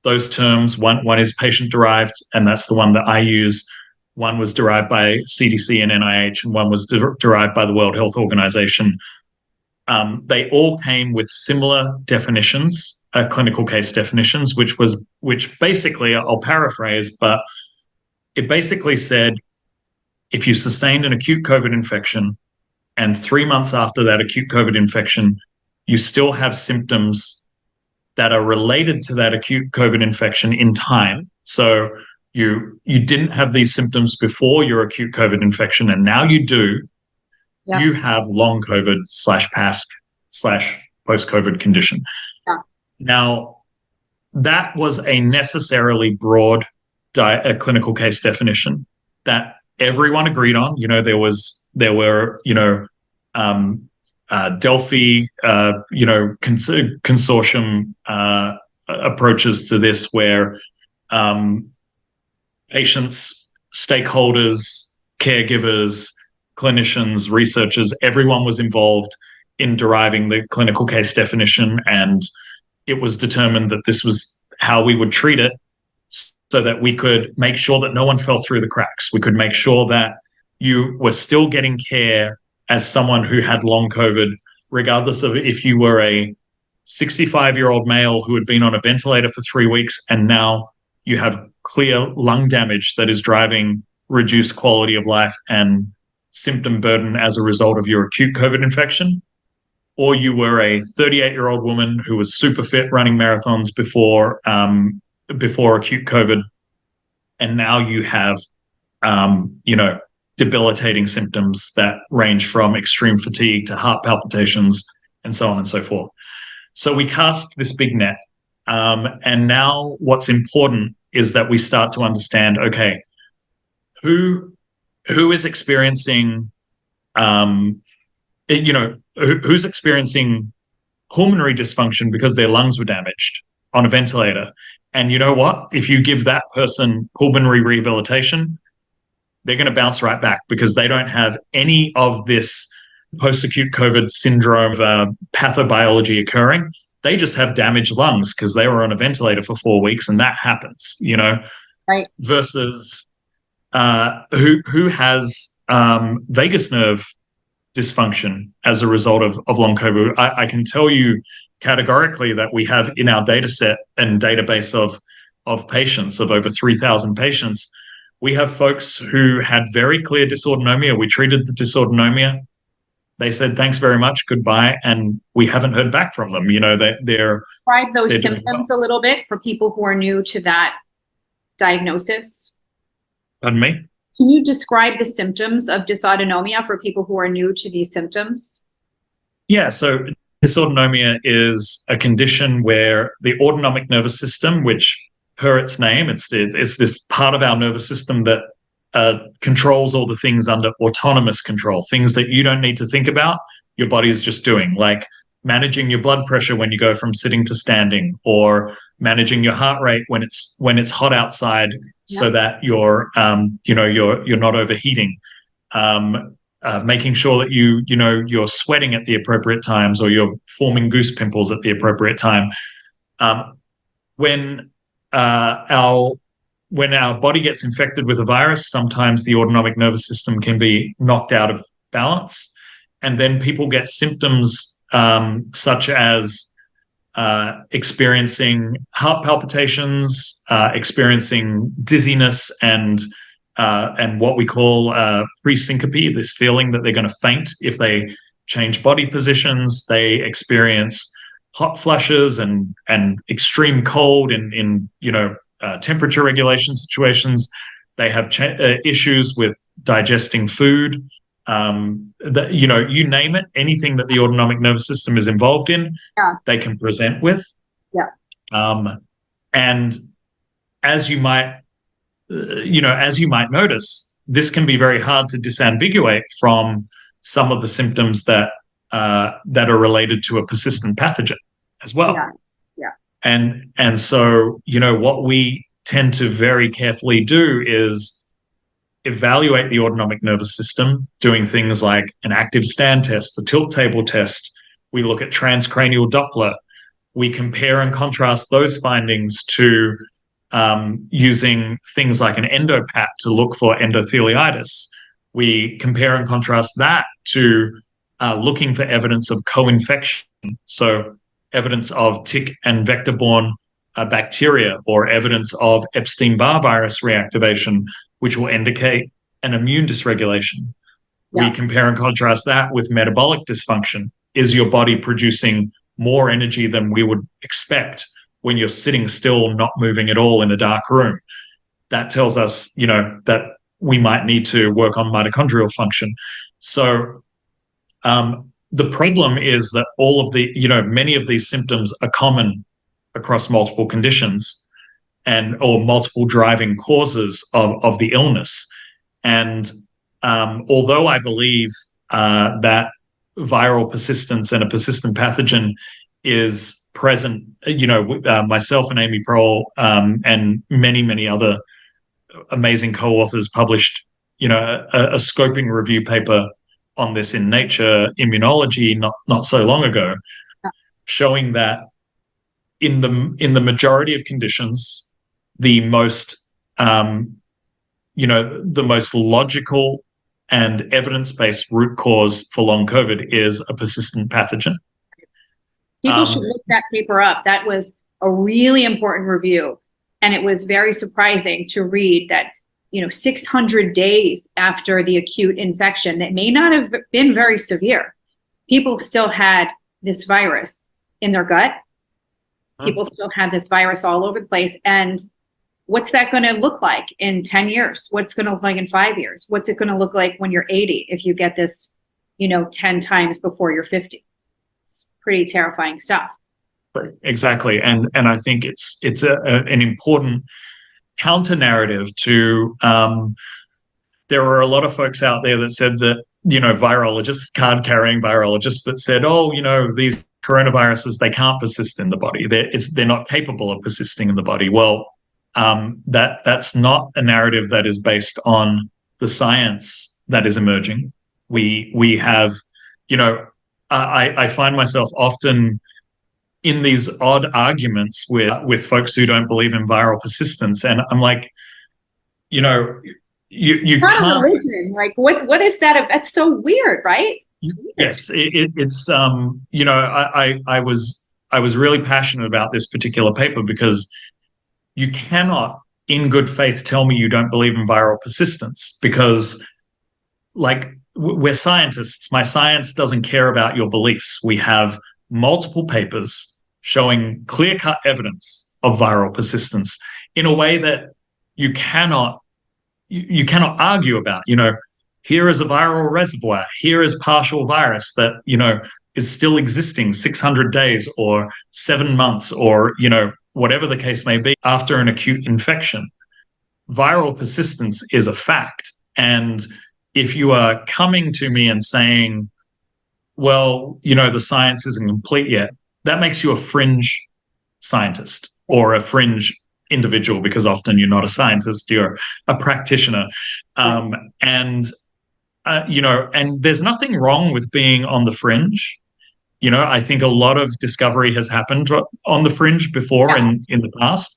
those terms, one is patient-derived, and that's the one that I use. One was derived by CDC and NIH, and one was derived by the World Health Organization. They all came with similar definitions, clinical case definitions, which basically, I'll paraphrase, but it basically said, if you sustained an acute COVID infection and 3 months after that acute COVID infection, you still have symptoms that are related to that acute COVID infection in time. So you didn't have these symptoms before your acute COVID infection, and now you do. Yep. you have long COVID / PASC / post-COVID condition. Yeah. Now, that was a necessarily broad clinical case definition that everyone agreed on. There were Delphi, consortium approaches to this where patients, stakeholders, caregivers, clinicians, researchers, everyone was involved in deriving the clinical case definition, and it was determined that this was how we would treat it so that we could make sure that no one fell through the cracks. We could make sure that you were still getting care as someone who had long COVID, regardless of if you were a 65-year-old male who had been on a ventilator for 3 weeks and now you have clear lung damage that is driving reduced quality of life and symptom burden as a result of your acute COVID infection, or you were a 38-year-old woman who was super fit running marathons before acute COVID, and now you have, debilitating symptoms that range from extreme fatigue to heart palpitations and so on and so forth. So we cast this big net. And now what's important is that we start to understand, okay, who is experiencing, who's experiencing pulmonary dysfunction because their lungs were damaged on a ventilator. And you know what? If you give that person pulmonary rehabilitation, they're going to bounce right back because they don't have any of this post-acute COVID syndrome pathobiology occurring. They just have damaged lungs because they were on a ventilator for 4 weeks, and that happens, Right. Versus who has vagus nerve dysfunction as a result of long COVID. I can tell you categorically that we have in our data set and database of patients, of over 3,000 patients, we have folks who had very clear dysautonomia. We treated the dysautonomia. They said, thanks very much, goodbye, and we haven't heard back from them. They're Describe those they're symptoms a little bit for people who are new to that diagnosis. Pardon me? Can you describe the symptoms of dysautonomia for people who are new to these symptoms? Yeah, so dysautonomia is a condition where the autonomic nervous system, which per its name, it's this part of our nervous system that controls all the things under autonomous control, things that you don't need to think about, your body is just doing, like managing your blood pressure when you go from sitting to standing, or managing your heart rate when it's hot outside, so that you're not overheating, making sure that you're sweating at the appropriate times, or you're forming goose pimples at the appropriate time. When our body gets infected with a virus, sometimes the autonomic nervous system can be knocked out of balance, and then people get symptoms such as experiencing heart palpitations, experiencing dizziness, and what we call pre-syncope, this feeling that they're going to faint if they change body positions. They experience hot flushes and extreme cold in temperature regulation situations. They have issues with digesting food. You name it, anything that the autonomic nervous system is involved in, they can present with. And as you might notice, this can be very hard to disambiguate from some of the symptoms that are related to a persistent pathogen as well. And so, what we tend to very carefully do is evaluate the autonomic nervous system, doing things like an active stand test, the tilt table test. We look at transcranial Doppler. We compare and contrast those findings to using things like an endopat to look for endotheliitis. We compare and contrast that to looking for evidence of co-infection, so evidence of tick and vector-borne bacteria, or evidence of Epstein-Barr virus reactivation, which will indicate an immune dysregulation. We compare and contrast that with metabolic dysfunction. Is your body producing more energy than we would expect when you're sitting still, not moving at all in a dark room? That tells us, that we might need to work on mitochondrial function. So The problem is that all of the, many of these symptoms are common across multiple conditions or multiple driving causes of the illness. And although I believe that viral persistence and a persistent pathogen is present, myself and Amy Prohl and many, many other amazing co-authors published, a scoping review paper on this in Nature Immunology not so long ago, showing that in the majority of conditions, the most the most logical and evidence-based root cause for long COVID is a persistent pathogen. People should look that paper up. That was a really important review. And it was very surprising to read that, 600 days after the acute infection that may not have been very severe, people still had this virus in their gut. People still had this virus all over the place. And what's that going to look like in 10 years? What's going to look like in 5 years? What's it going to look like when you're 80 if you get this, 10 times before you're 50? It's pretty terrifying stuff. Exactly. And I think it's an important counter narrative to there were a lot of folks out there that said that, virologists, card carrying virologists that said, these coronaviruses, they can't persist in the body. They're not capable of persisting in the body. Well, that's not a narrative that is based on the science that is emerging. We have, I find myself often in these odd arguments with folks who don't believe in viral persistence, and I'm like, you can't. Like, what is that? That's so weird, right? It's weird. Yes, it's I was really passionate about this particular paper because you cannot, in good faith, tell me you don't believe in viral persistence, because, we're scientists. My science doesn't care about your beliefs. We have multiple papers showing clear-cut evidence of viral persistence in a way that you cannot argue about. Here is a viral reservoir. Here is partial virus that, is still existing 600 days or 7 months or, whatever the case may be after an acute infection. Viral persistence is a fact. And if you are coming to me and saying, well, the science isn't complete yet, that makes you a fringe scientist or a fringe individual, because often you're not a scientist, you're a practitioner. And there's nothing wrong with being on the fringe. I think a lot of discovery has happened on the fringe before in the past,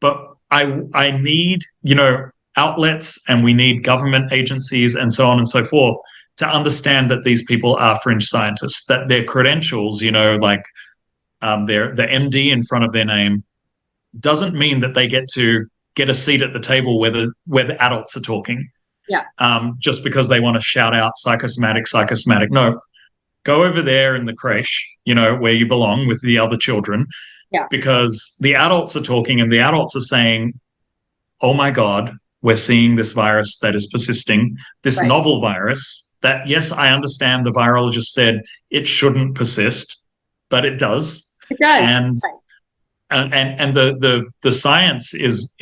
but I need, outlets, and we need government agencies and so on and so forth to understand that these people are fringe scientists, that their credentials, their the MD in front of their name doesn't mean that they get to get a seat at the table where the adults are talking. Just because they want to shout out psychosomatic. No, go over there in the creche, where you belong with the other children, because the adults are talking and the adults are saying, oh my God, we're seeing this virus that is persisting, this novel virus that, yes, I understand the virologist said it shouldn't persist, but it does. It does. And the science is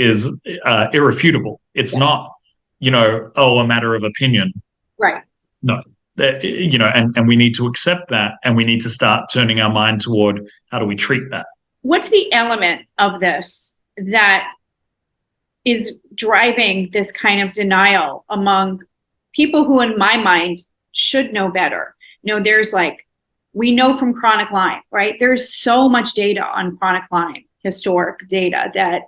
irrefutable. It's not, a matter of opinion. Right. No, and we need to accept that, and we need to start turning our mind toward how do we treat that. What's the element of this that is driving this kind of denial among people who, in my mind, should know better? There's we know from chronic Lyme, right? There's so much data on chronic Lyme, historic data that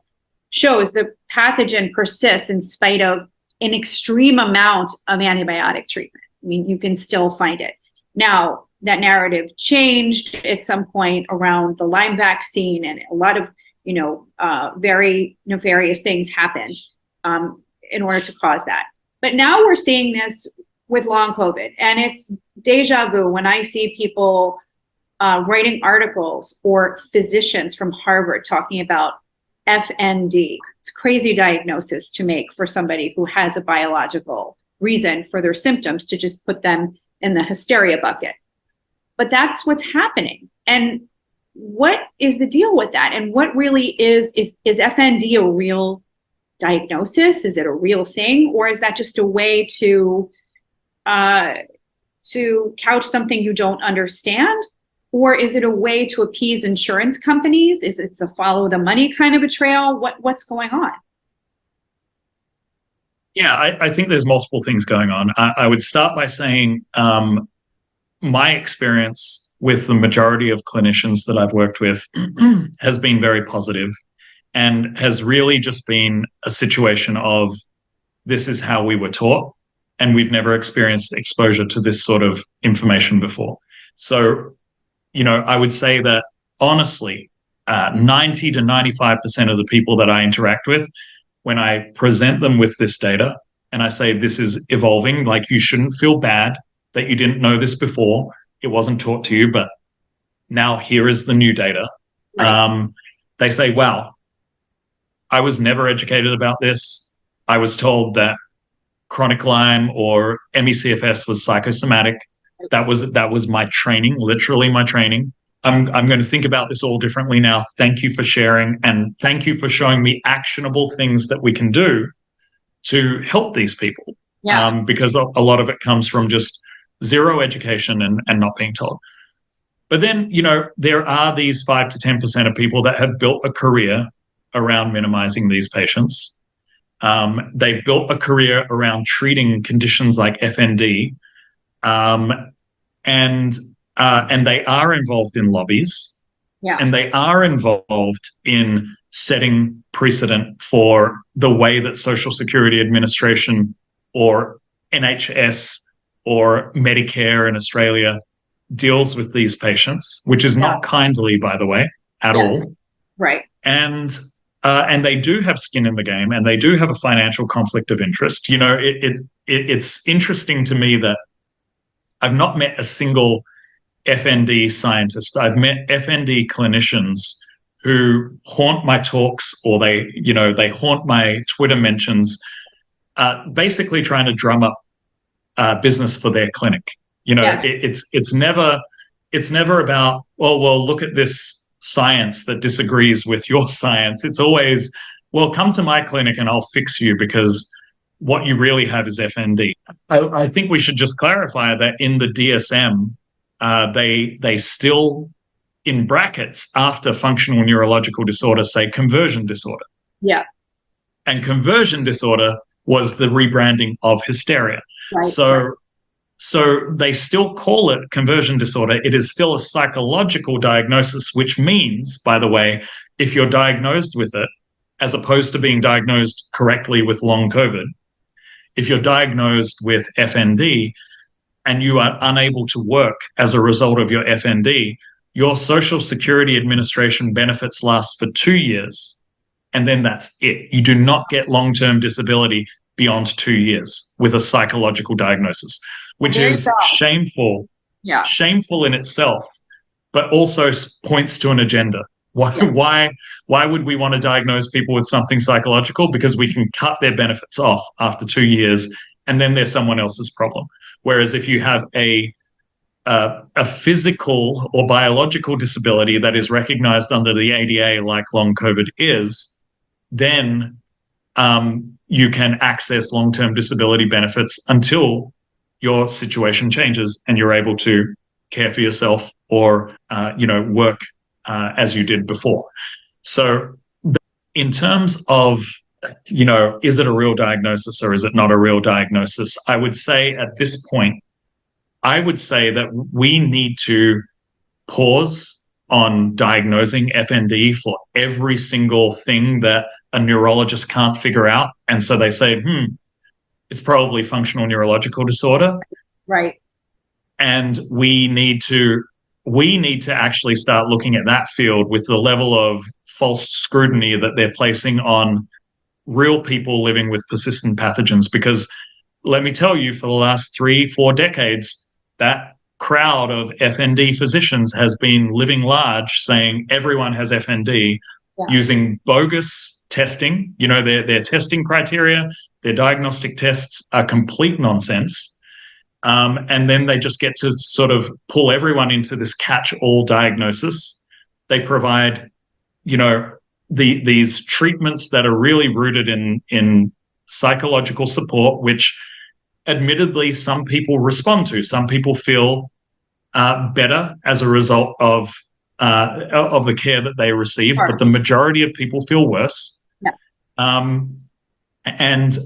shows the pathogen persists in spite of an extreme amount of antibiotic treatment. I mean, you can still find it. Now, that narrative changed at some point around the Lyme vaccine, and a lot of, very nefarious things happened in order to cause that. But now we're seeing this with long COVID, and it's deja vu when I see people writing articles or physicians from Harvard talking about FND. It's a crazy diagnosis to make for somebody who has a biological reason for their symptoms, to just put them in the hysteria bucket. But that's what's happening. And what is the deal with that? And what really is FND a real diagnosis? Is it a real thing? Or is that just a way to couch something you don't understand? Or is it a way to appease insurance companies? Is it a follow the money kind of a trail? What's going on? Yeah, I think there's multiple things going on. I would start by saying my experience with the majority of clinicians that I've worked with has been very positive and has really just been a situation of this is how we were taught and we've never experienced exposure to this sort of information before. So, I would say that honestly, 90 to 95% of the people that I interact with, when I present them with this data and I say this is evolving, like you shouldn't feel bad that you didn't know this before, it wasn't taught to you, but now here is the new data. Right. They say, wow, I was never educated about this. I was told that chronic Lyme or ME/CFS was psychosomatic. That was my training, literally my training. I'm going to think about this all differently now. Thank you for sharing, and thank you for showing me actionable things that we can do to help these people. Yeah. Because a lot of it comes from just zero education and not being told. But then, there are these 5 to 10% of people that have built a career around minimizing these patients. They've built a career around treating conditions like FND, and they are involved in lobbies, and they are involved in setting precedent for the way that Social Security Administration or NHS or Medicare in Australia deals with these patients, which is not kindly, by the way, at all. Right. And they do have skin in the game, and they do have a financial conflict of interest. It's interesting to me that I've not met a single FND scientist. I've met FND clinicians who haunt my talks, or they haunt my Twitter mentions, basically trying to drum up business for their clinic. It's never about, well, look at this science that disagrees with your science. It's always, well, come to my clinic and I'll fix you because what you really have is FND. I think we should just clarify that in the DSM, they still, in brackets, after functional neurological disorder, say conversion disorder. Yeah. And conversion disorder was the rebranding of hysteria. Right. So they still call it conversion disorder. It is still a psychological diagnosis, which means, by the way, if you're diagnosed with it, as opposed to being diagnosed correctly with long COVID, if you're diagnosed with FND and you are unable to work as a result of your FND, your Social Security Administration benefits last for 2 years, and then that's it. You do not get long-term disability beyond 2 years with a psychological diagnosis, which is shameful, shameful in itself, but also points to an agenda. Why would we want to diagnose people with something psychological? Because we can cut their benefits off after 2 years, and then they're someone else's problem. Whereas if you have a physical or biological disability that is recognized under the ADA, like long COVID is, then you can access long-term disability benefits until your situation changes and you're able to care for yourself or, work as you did before. So in terms of, is it a real diagnosis or is it not a real diagnosis? I would say at this point, that we need to pause on diagnosing FND for every single thing that a neurologist can't figure out. And so they say, it's probably functional neurological disorder. Right. And we need to actually start looking at that field with the level of false scrutiny that they're placing on real people living with persistent pathogens. Because let me tell you, for the last 3-4 decades, that crowd of FND physicians has been living large, saying everyone has FND, using bogus testing. Their testing criteria, their diagnostic tests are complete nonsense. And then they just get to sort of pull everyone into this catch-all diagnosis. They provide, these treatments that are really rooted in psychological support, which admittedly some people respond to. Some people feel better as a result of the care that they receive, Sure. but the majority of people feel worse. Yeah. And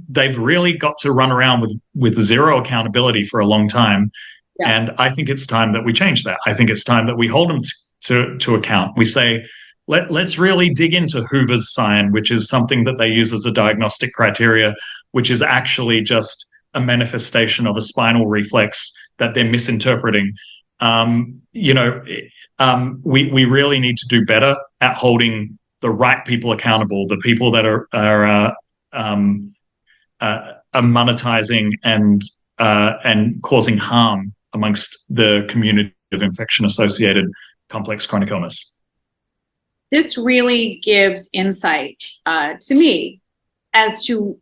they've really got to run around with zero accountability for a long time. Yeah. And I think it's time that we change that. I think it's time that we hold them to account. We say, let's really dig into Hoover's sign, which is something that they use as a diagnostic criteria, which is actually just a manifestation of a spinal reflex that they're misinterpreting. We really need to do better at holding the right people accountable, the people that are monetizing and causing harm amongst the community of infection-associated complex chronic illness. This really gives insight to me as to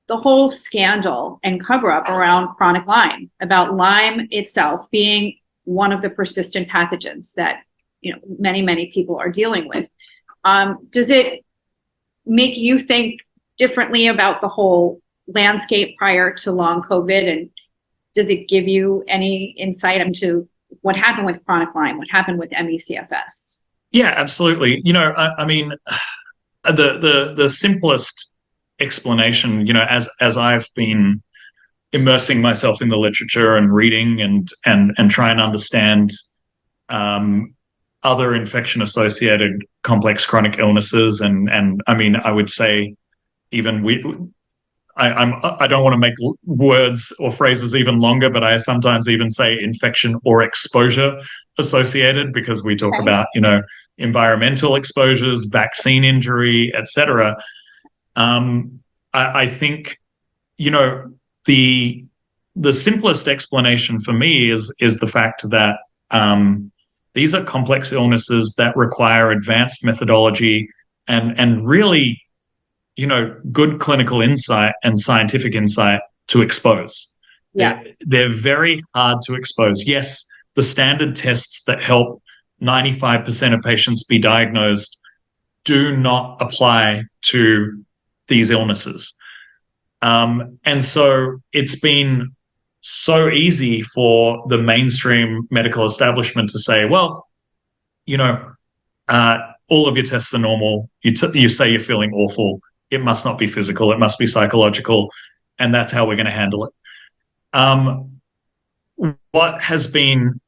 the whole scandal and cover-up around chronic Lyme, about Lyme itself being one of the persistent pathogens that many people are dealing with. Does it make you think differently about the whole landscape prior to long COVID? And does it give you any insight into what happened with chronic Lyme, what happened with ME/CFS? Yeah, absolutely. I mean, the simplest explanation, as I've been immersing myself in the literature and reading and trying to understand other infection-associated complex chronic illnesses, and I mean, I would say even I don't want to make words or phrases even longer, but I sometimes even say infection or exposure associated, because we talk about, environmental exposures, vaccine injury, etc. I think, the simplest explanation for me is the fact that these are complex illnesses that require advanced methodology and really, good clinical insight and scientific insight to expose. Yeah. They're very hard to expose. Yes, the standard tests that help 95% of patients be diagnosed do not apply to these illnesses. And so it's been so easy for the mainstream medical establishment to say, well, all of your tests are normal. You say you're feeling awful. It must not be physical. It must be psychological. And that's how we're going to handle it. What has been,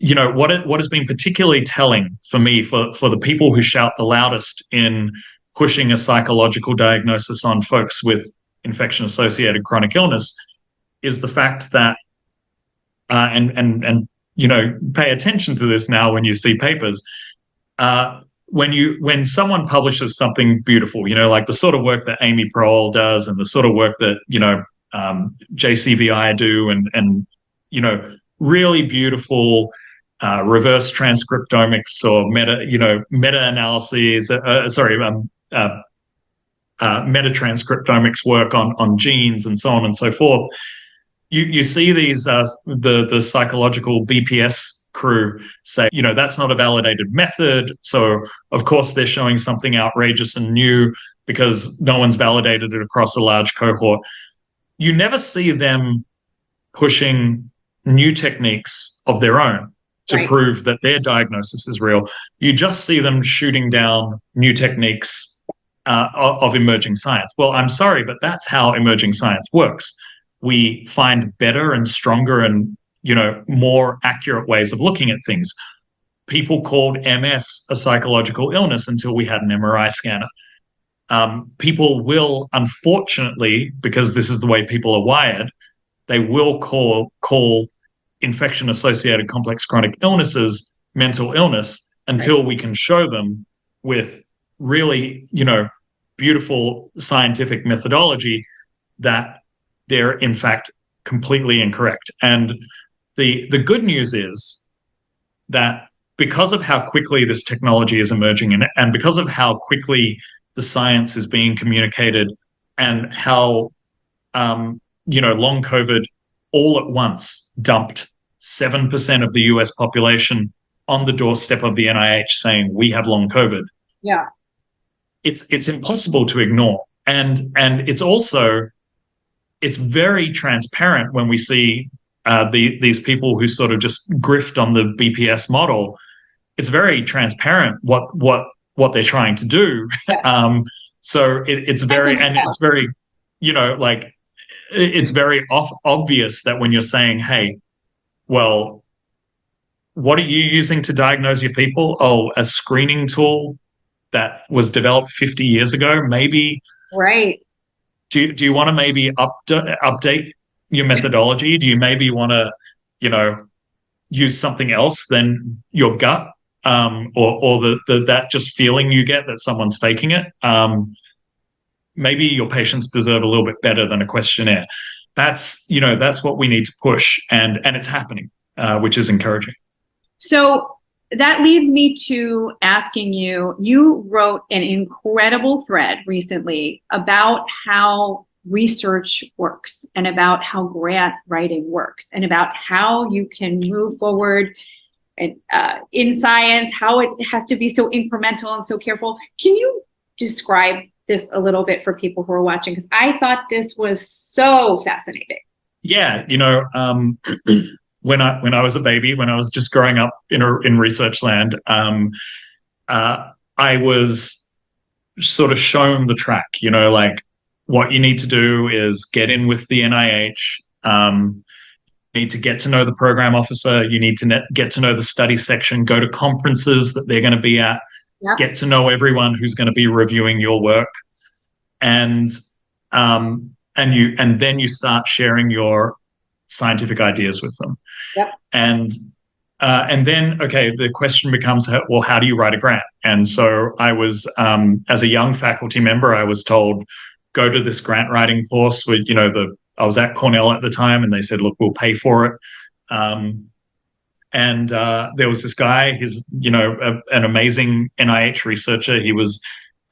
what has been particularly telling for me, for the people who shout the loudest in pushing a psychological diagnosis on folks with infection-associated chronic illness, is the fact that, and pay attention to this now when you see papers. When someone publishes something beautiful, like the sort of work that Amy Prohl does and the sort of work that, JCVI do and really beautiful reverse transcriptomics or meta-analyses, metatranscriptomics work on genes and so on and so forth. You see these the psychological BPS crew say, that's not a validated method. So of course they're showing something outrageous and new because no one's validated it across a large cohort. You never see them pushing new techniques of their own to prove that their diagnosis is real. You just see them shooting down new techniques of emerging science. Well, I'm sorry, but that's how emerging science works. We find better and stronger and more accurate ways of looking at things. People called MS a psychological illness until we had an MRI scanner. People will, unfortunately, because this is the way people are wired, they will call infection-associated complex chronic illnesses mental illness until we can show them with really, beautiful scientific methodology that they're in fact completely incorrect. And the good news is that because of how quickly this technology is emerging and because of how quickly the science is being communicated and how long COVID all at once dumped 7% of the US population on the doorstep of the NIH saying, we have long COVID. Yeah. It's impossible to ignore. And it's very transparent when we see these people who sort of just grift on the BPS model. It's very transparent what they're trying to do. Yeah. So it's very, like, it's very obvious that when you're saying, hey, well, what are you using to diagnose your people? Oh, a screening tool that was developed 50 years ago, maybe. Right. Do you want to maybe update your methodology? Do you maybe want to, use something else than your gut, or that just feeling you get that someone's faking it? Maybe your patients deserve a little bit better than a questionnaire. That's what we need to push, and it's happening, which is encouraging. So that leads me to asking you wrote an incredible thread recently about how research works and about how grant writing works and about how you can move forward in science, how it has to be so incremental and so careful. Can you describe this a little bit for people who are watching? Because I thought this was so fascinating. Yeah, when I was a baby, when I was just growing up in research land, I was sort of shown the track. Like, what you need to do is get in with the NIH. You need to get to know the program officer. You need to get to know the study section. Go to conferences that they're going to be at. Yep. Get to know everyone who's going to be reviewing your work, and then you start sharing your scientific ideas with them. Yep. And then, okay, the question becomes, well, how do you write a grant? And so I was, as a young faculty member, I was told, go to this grant writing course with, I was at Cornell at the time, and they said, look, we'll pay for it. And there was this guy, he's, an amazing NIH researcher. He was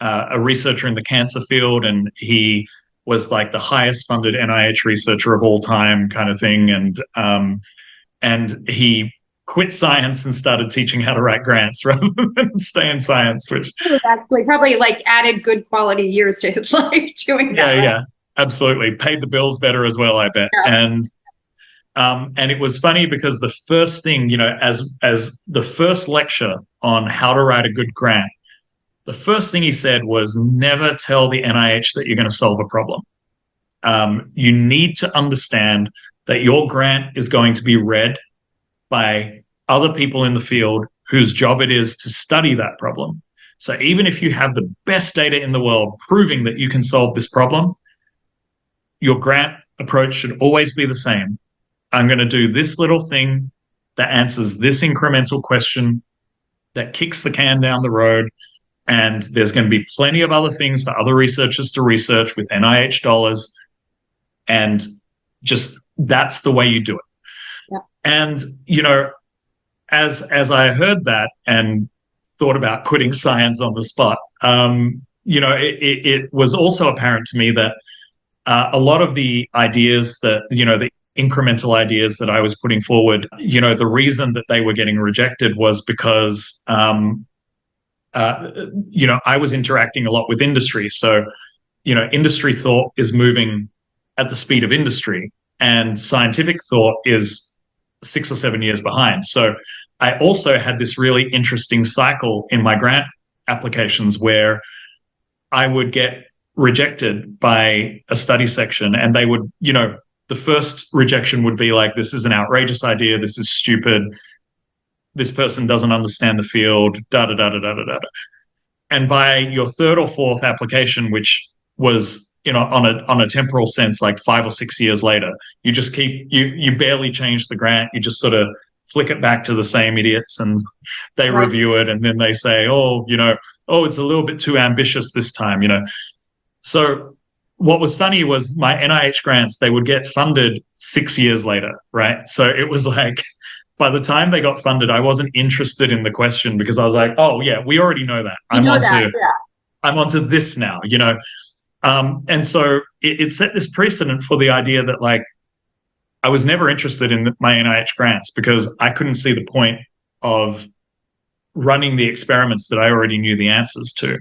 a researcher in the cancer field, and he was like the highest funded NIH researcher of all time, kind of thing. And he quit science and started teaching how to write grants rather than stay in science, which actually probably like added good quality years to his life doing that. Yeah, absolutely. Paid the bills better as well, I bet. Yeah. And it was funny because the first thing, as the first lecture on how to write a good grant, the first thing he said was, never tell the NIH that you're going to solve a problem. You need to understand that your grant is going to be read by other people in the field whose job it is to study that problem. So even if you have the best data in the world proving that you can solve this problem, your grant approach should always be the same. I'm going to do this little thing that answers this incremental question that kicks the can down the road, and there's going to be plenty of other things for other researchers to research with NIH dollars, and just that's the way you do it. Yeah. And, as I heard that and thought about quitting science on the spot, it was also apparent to me that a lot of the ideas that, the incremental ideas that I was putting forward, the reason that they were getting rejected was because, I was interacting a lot with industry. So, industry thought is moving at the speed of industry, and scientific thought is 6 or 7 years behind. So I also had this really interesting cycle in my grant applications where I would get rejected by a study section, and they would, the first rejection would be like, this is an outrageous idea, this is stupid, this person doesn't understand the field, da-da-da-da-da-da-da. And by your third or fourth application, which was, on a temporal sense, like 5 or 6 years later, you just you barely change the grant, you just sort of flick it back to the same idiots, and they review it, and then they say, it's a little bit too ambitious this time, So what was funny was my NIH grants, they would get funded 6 years later, right? So it was like, by the time they got funded, I wasn't interested in the question because I was like, oh yeah, we already know that. I'm onto this now, and so it set this precedent for the idea that, like, I was never interested in my NIH grants because I couldn't see the point of running the experiments that I already knew the answers to.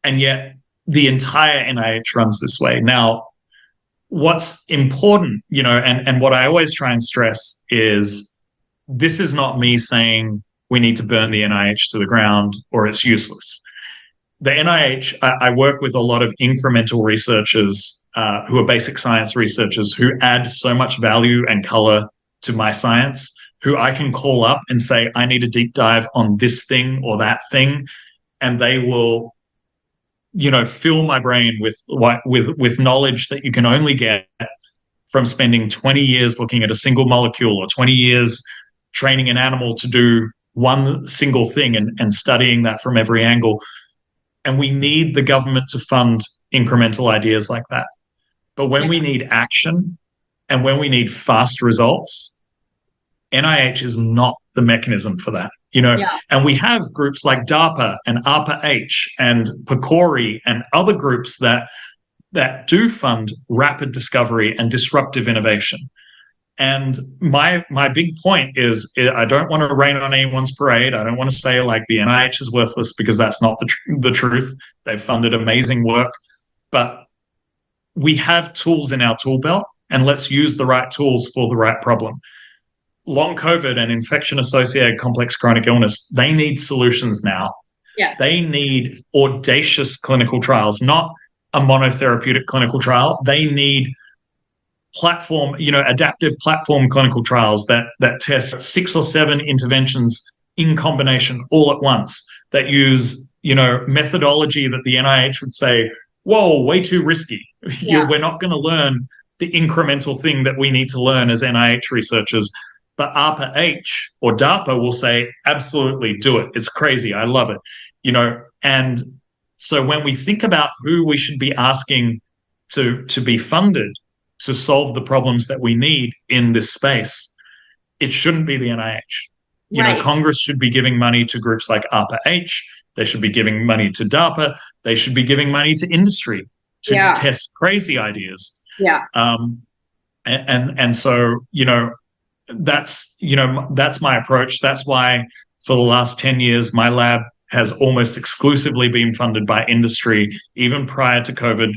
And yet the entire NIH runs this way. Now, what's important, and what I always try and stress is this is not me saying we need to burn the NIH to the ground or it's useless. The NIH, I work with a lot of incremental researchers who are basic science researchers who add so much value and color to my science, who I can call up and say, I need a deep dive on this thing or that thing. And they will, fill my brain with knowledge that you can only get from spending 20 years looking at a single molecule or 20 years training an animal to do one single thing and studying that from every angle. And we need the government to fund incremental ideas like that. But when we need action and when we need fast results, NIH is not the mechanism for that, And we have groups like DARPA and ARPA-H and PCORI and other groups that do fund rapid discovery and disruptive innovation. And my big point is I don't want to rain on anyone's parade. I don't want to say like the NIH is worthless because that's not the truth. They've funded amazing work, but we have tools in our tool belt, and let's use the right tools for the right problem. Long COVID and infection-associated complex chronic illness, they need solutions now. Yes. They need audacious clinical trials, not a monotherapeutic clinical trial. They need platform, adaptive platform clinical trials that test 6 or 7 interventions in combination all at once, that use, methodology that the NIH would say, whoa, way too risky. We're not going to learn the incremental thing that we need to learn as NIH researchers. But ARPA-H or DARPA will say, absolutely, do it. It's crazy. I love it. And so when we think about who we should be asking to be funded to solve the problems that we need in this space, it shouldn't be the NIH. Congress should be giving money to groups like ARPA-H. They should be giving money to DARPA. They should be giving money to industry to test crazy ideas. Yeah. And so, that's my approach. That's why for the last 10 years, my lab has almost exclusively been funded by industry, even prior to COVID,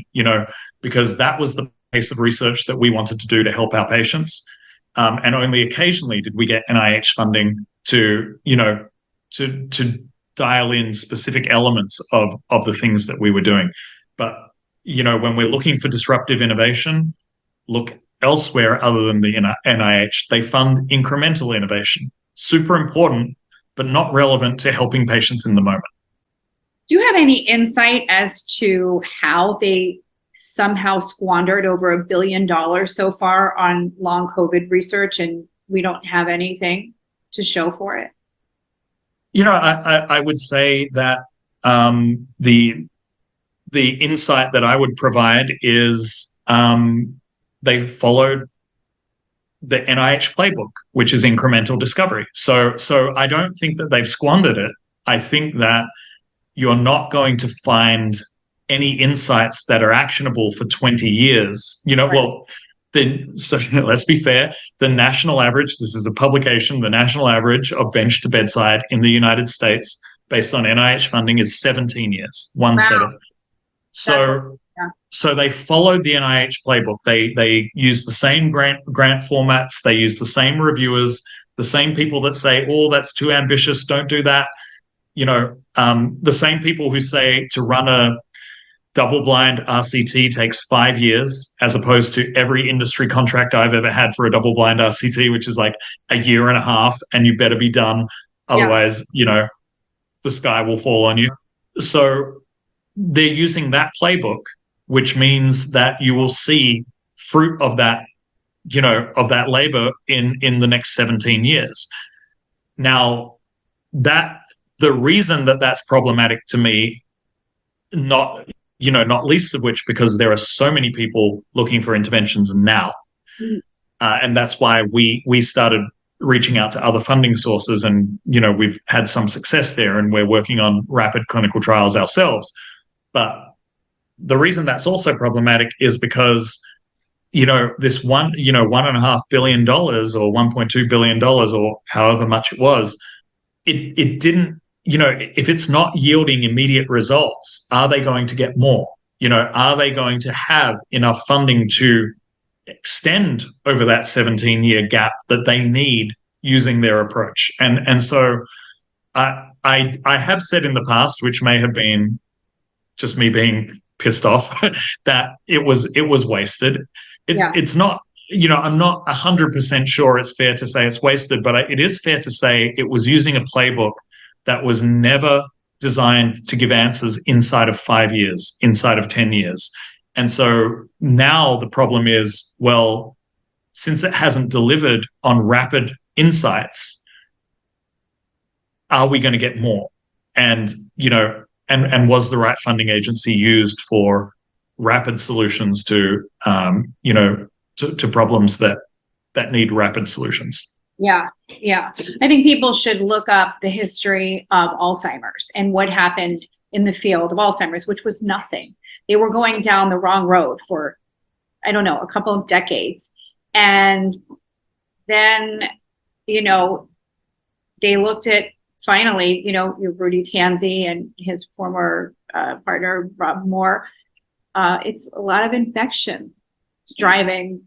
because that was the pace of research that we wanted to do to help our patients. And only occasionally did we get NIH funding to dial in specific elements of the things that we were doing. But, when we're looking for disruptive innovation, look elsewhere other than the NIH. They fund incremental innovation. Super important, but not relevant to helping patients in the moment. Do you have any insight as to how they somehow squandered over $1 billion so far on long COVID research and we don't have anything to show for it? I would say that the insight that I would provide is they followed the NIH playbook, which is incremental discovery. So I don't think that they've squandered it. I think that you're not going to find any insights that are actionable for 20 years. So let's be fair, the national average, this is a publication, the national average of bench to bedside in the United States based on NIH funding is 17 years, 17. So they followed the NIH playbook. They use the same grant formats. They use the same reviewers, the same people that say, oh, that's too ambitious, don't do that. The same people who say to run a double-blind RCT takes 5 years, as opposed to every industry contract I've ever had for a double-blind RCT, which is like a year and a half, and you better be done. Otherwise, the sky will fall on you. So they're using that playbook, which means that you will see fruit of that, of that labor in the next 17 years. Now, the reason that that's problematic to me, not least of which because there are so many people looking for interventions now. And that's why we started reaching out to other funding sources, and, we've had some success there, and we're working on rapid clinical trials ourselves. But the reason that's also problematic is because, this $1.5 billion or $1.2 billion or however much it was, it didn't, if it's not yielding immediate results, are they going to get more? Are they going to have enough funding to extend over that 17-year gap that they need using their approach? And so I have said in the past, which may have been just me being pissed off, that it was wasted. It's not, I'm not 100% sure it's fair to say it's wasted, but it is fair to say it was using a playbook that was never designed to give answers inside of 5 years, inside of 10 years. And so now the problem is, well, since it hasn't delivered on rapid insights, are we going to get more? And, and was the right funding agency used for rapid solutions to, to problems that need rapid solutions? Yeah. I think people should look up the history of Alzheimer's and what happened in the field of Alzheimer's, which was nothing. They were going down the wrong road for, I don't know, a couple of decades. And then, they looked at, finally, Rudy Tanzi and his former partner, Rob Moore. It's a lot of infection driving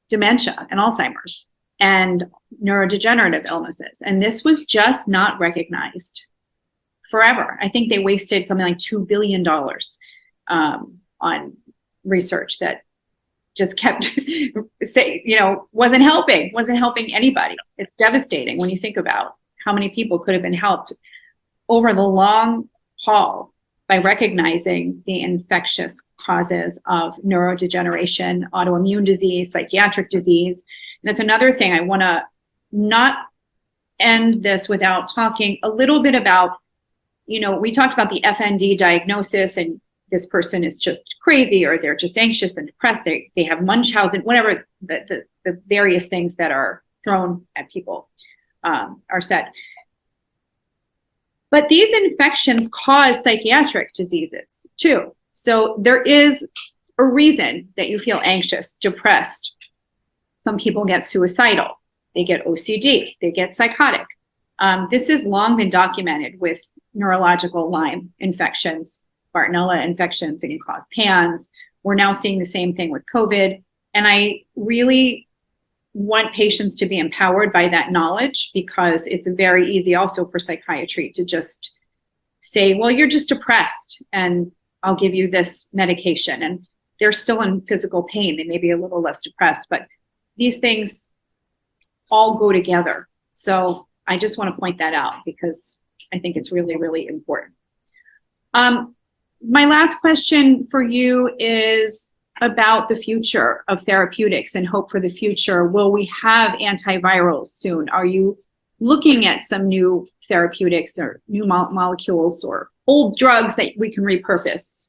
dementia and Alzheimer's and neurodegenerative illnesses. And this was just not recognized forever. I think they wasted something like $2 billion on research that just kept wasn't helping anybody. It's devastating when you think about how many people could have been helped over the long haul by recognizing the infectious causes of neurodegeneration, autoimmune disease, psychiatric disease. And that's another thing. I want to not end this without talking a little bit about, we talked about the FND diagnosis, and this person is just crazy, or they're just anxious and depressed. They have Munchausen, whatever the various things that are thrown at people are said. But these infections cause psychiatric diseases too. So there is a reason that you feel anxious, depressed. Some people get suicidal. They get OCD. They get psychotic. This has long been documented with neurological Lyme infections, Bartonella infections. It can cause PANS. We're now seeing the same thing with COVID. And I really want patients to be empowered by that knowledge, because it's very easy also for psychiatry to just say, well, you're just depressed and I'll give you this medication. And they're still in physical pain. They may be a little less depressed, but these things all go together. So I just want to point that out, because I think it's really, really important. My last question for you is about the future of therapeutics and hope for the future. Will we have antivirals soon? Are you looking at some new therapeutics or new molecules or old drugs that we can repurpose?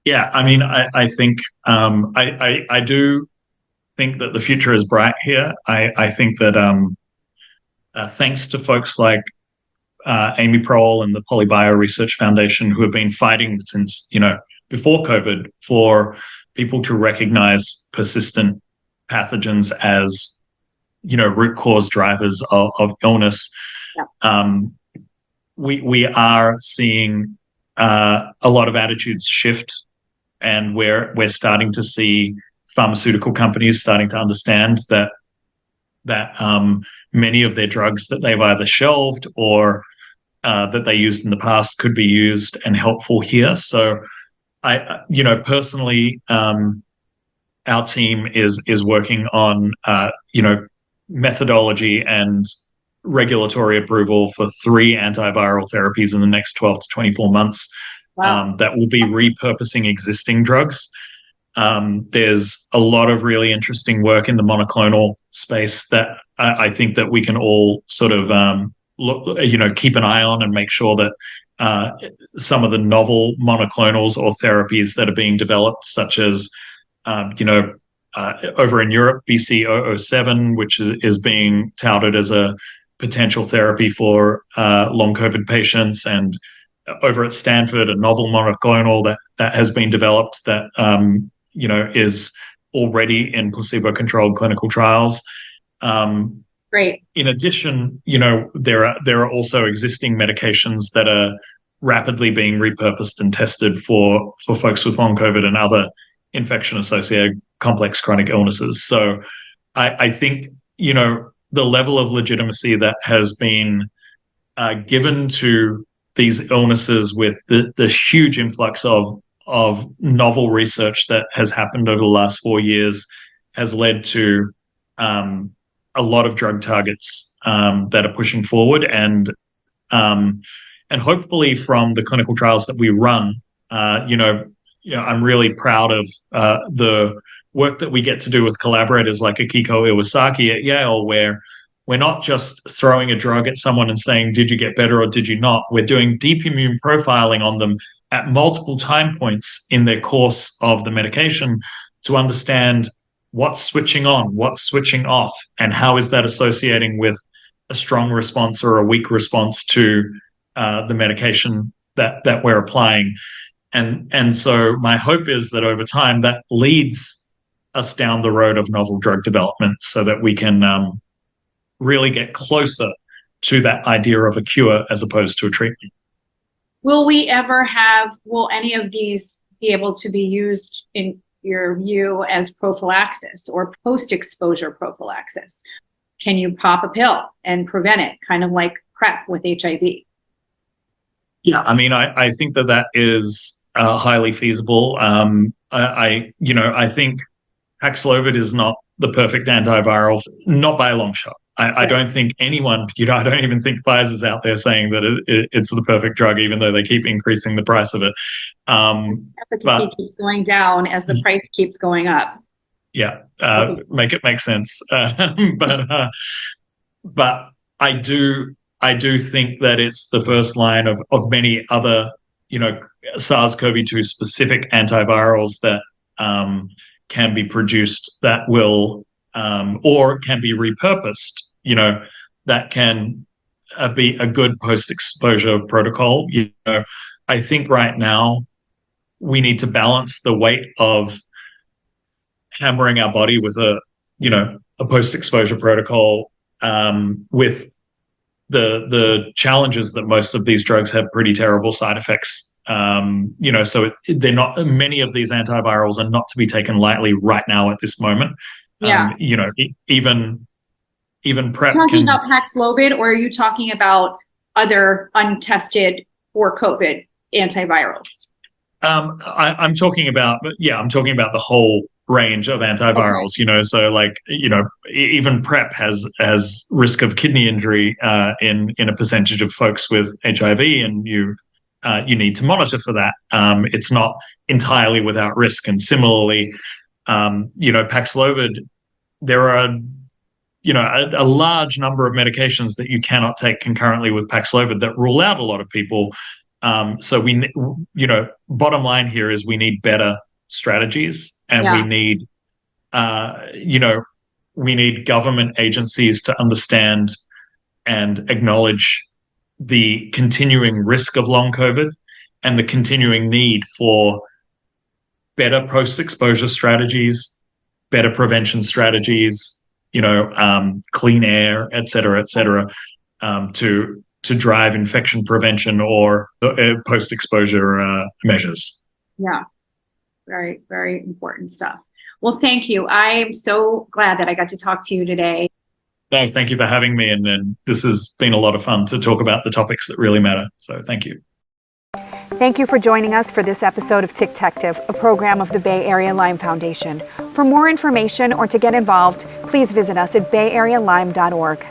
Yeah, I mean, I think I do think that the future is bright here. I think that thanks to folks like Amy Prohl and the Polybio Research Foundation, who have been fighting since, before COVID, for people to recognize persistent pathogens as, root cause drivers of illness. Yeah. We are seeing a lot of attitudes shift, and we're starting to see pharmaceutical companies starting to understand that many of their drugs that they've either shelved or that they used in the past could be used and helpful here. So I personally, our team is working on, methodology and regulatory approval for 3 antiviral therapies in the next 12 to 24 months. Wow. That will be repurposing existing drugs. There's a lot of really interesting work in the monoclonal space that I think that we can all sort of, keep an eye on and make sure that some of the novel monoclonals or therapies that are being developed, such as, over in Europe, BC007, which is being touted as a potential therapy for long COVID patients, and over at Stanford, a novel monoclonal that has been developed that, is already in placebo-controlled clinical trials. Great. In addition, there are also existing medications that are rapidly being repurposed and tested for folks with long COVID and other infection-associated complex chronic illnesses. So I think, the level of legitimacy that has been given to these illnesses with the huge influx of novel research that has happened over the last 4 years has led to a lot of drug targets that are pushing forward, and hopefully from the clinical trials that we run, I'm really proud of the work that we get to do with collaborators like Akiko Iwasaki at Yale, where we're not just throwing a drug at someone and saying, did you get better or did you not? We're doing deep immune profiling on them at multiple time points in their course of the medication to understand what's switching on, what's switching off, and how is that associating with a strong response or a weak response to the medication that we're applying. And so my hope is that over time that leads us down the road of novel drug development so that we can really get closer to that idea of a cure as opposed to a treatment. Will any of these be able to be used in your view as prophylaxis or post-exposure prophylaxis? Can you pop a pill and prevent it, kind of like PrEP with HIV? Yeah, I mean, I think that is highly feasible. I think Paxlovid is not the perfect antiviral, not by a long shot. I don't think anyone, I don't even think Pfizer's out there saying that it's the perfect drug, even though they keep increasing the price of it. Efficacy keeps going down as the price keeps going up. Yeah, make it make sense. But I do think that it's the first line of many other, SARS-CoV-2 specific antivirals that can be produced that will, or can be repurposed, that can be a good post-exposure protocol. I think right now we need to balance the weight of hammering our body with a post-exposure protocol with the challenges that most of these drugs have pretty terrible side effects. So they're not, many of these antivirals are not to be taken lightly right now at this moment. Yeah. Even PrEP. Talking about Paxlovid, or are you talking about other untested for COVID antivirals? I'm talking about the whole range of antivirals. Okay. So like, even PrEP has risk of kidney injury in a percentage of folks with HIV, and you need to monitor for that. It's not entirely without risk. And similarly, Paxlovid, there are a large number of medications that you cannot take concurrently with Paxlovid that rule out a lot of people. So bottom line here is we need better strategies, and we need government agencies to understand and acknowledge the continuing risk of long COVID and the continuing need for better post-exposure strategies, better prevention strategies, clean air, et cetera, to drive infection prevention or post-exposure measures. Yeah, very, very important stuff. Well, thank you. I'm so glad that I got to talk to you today. No, thank you for having me. And this has been a lot of fun to talk about the topics that really matter. So thank you. Thank you for joining us for this episode of Ticktective, a program of the Bay Area Lyme Foundation. For more information or to get involved, please visit us at bayarealyme.org.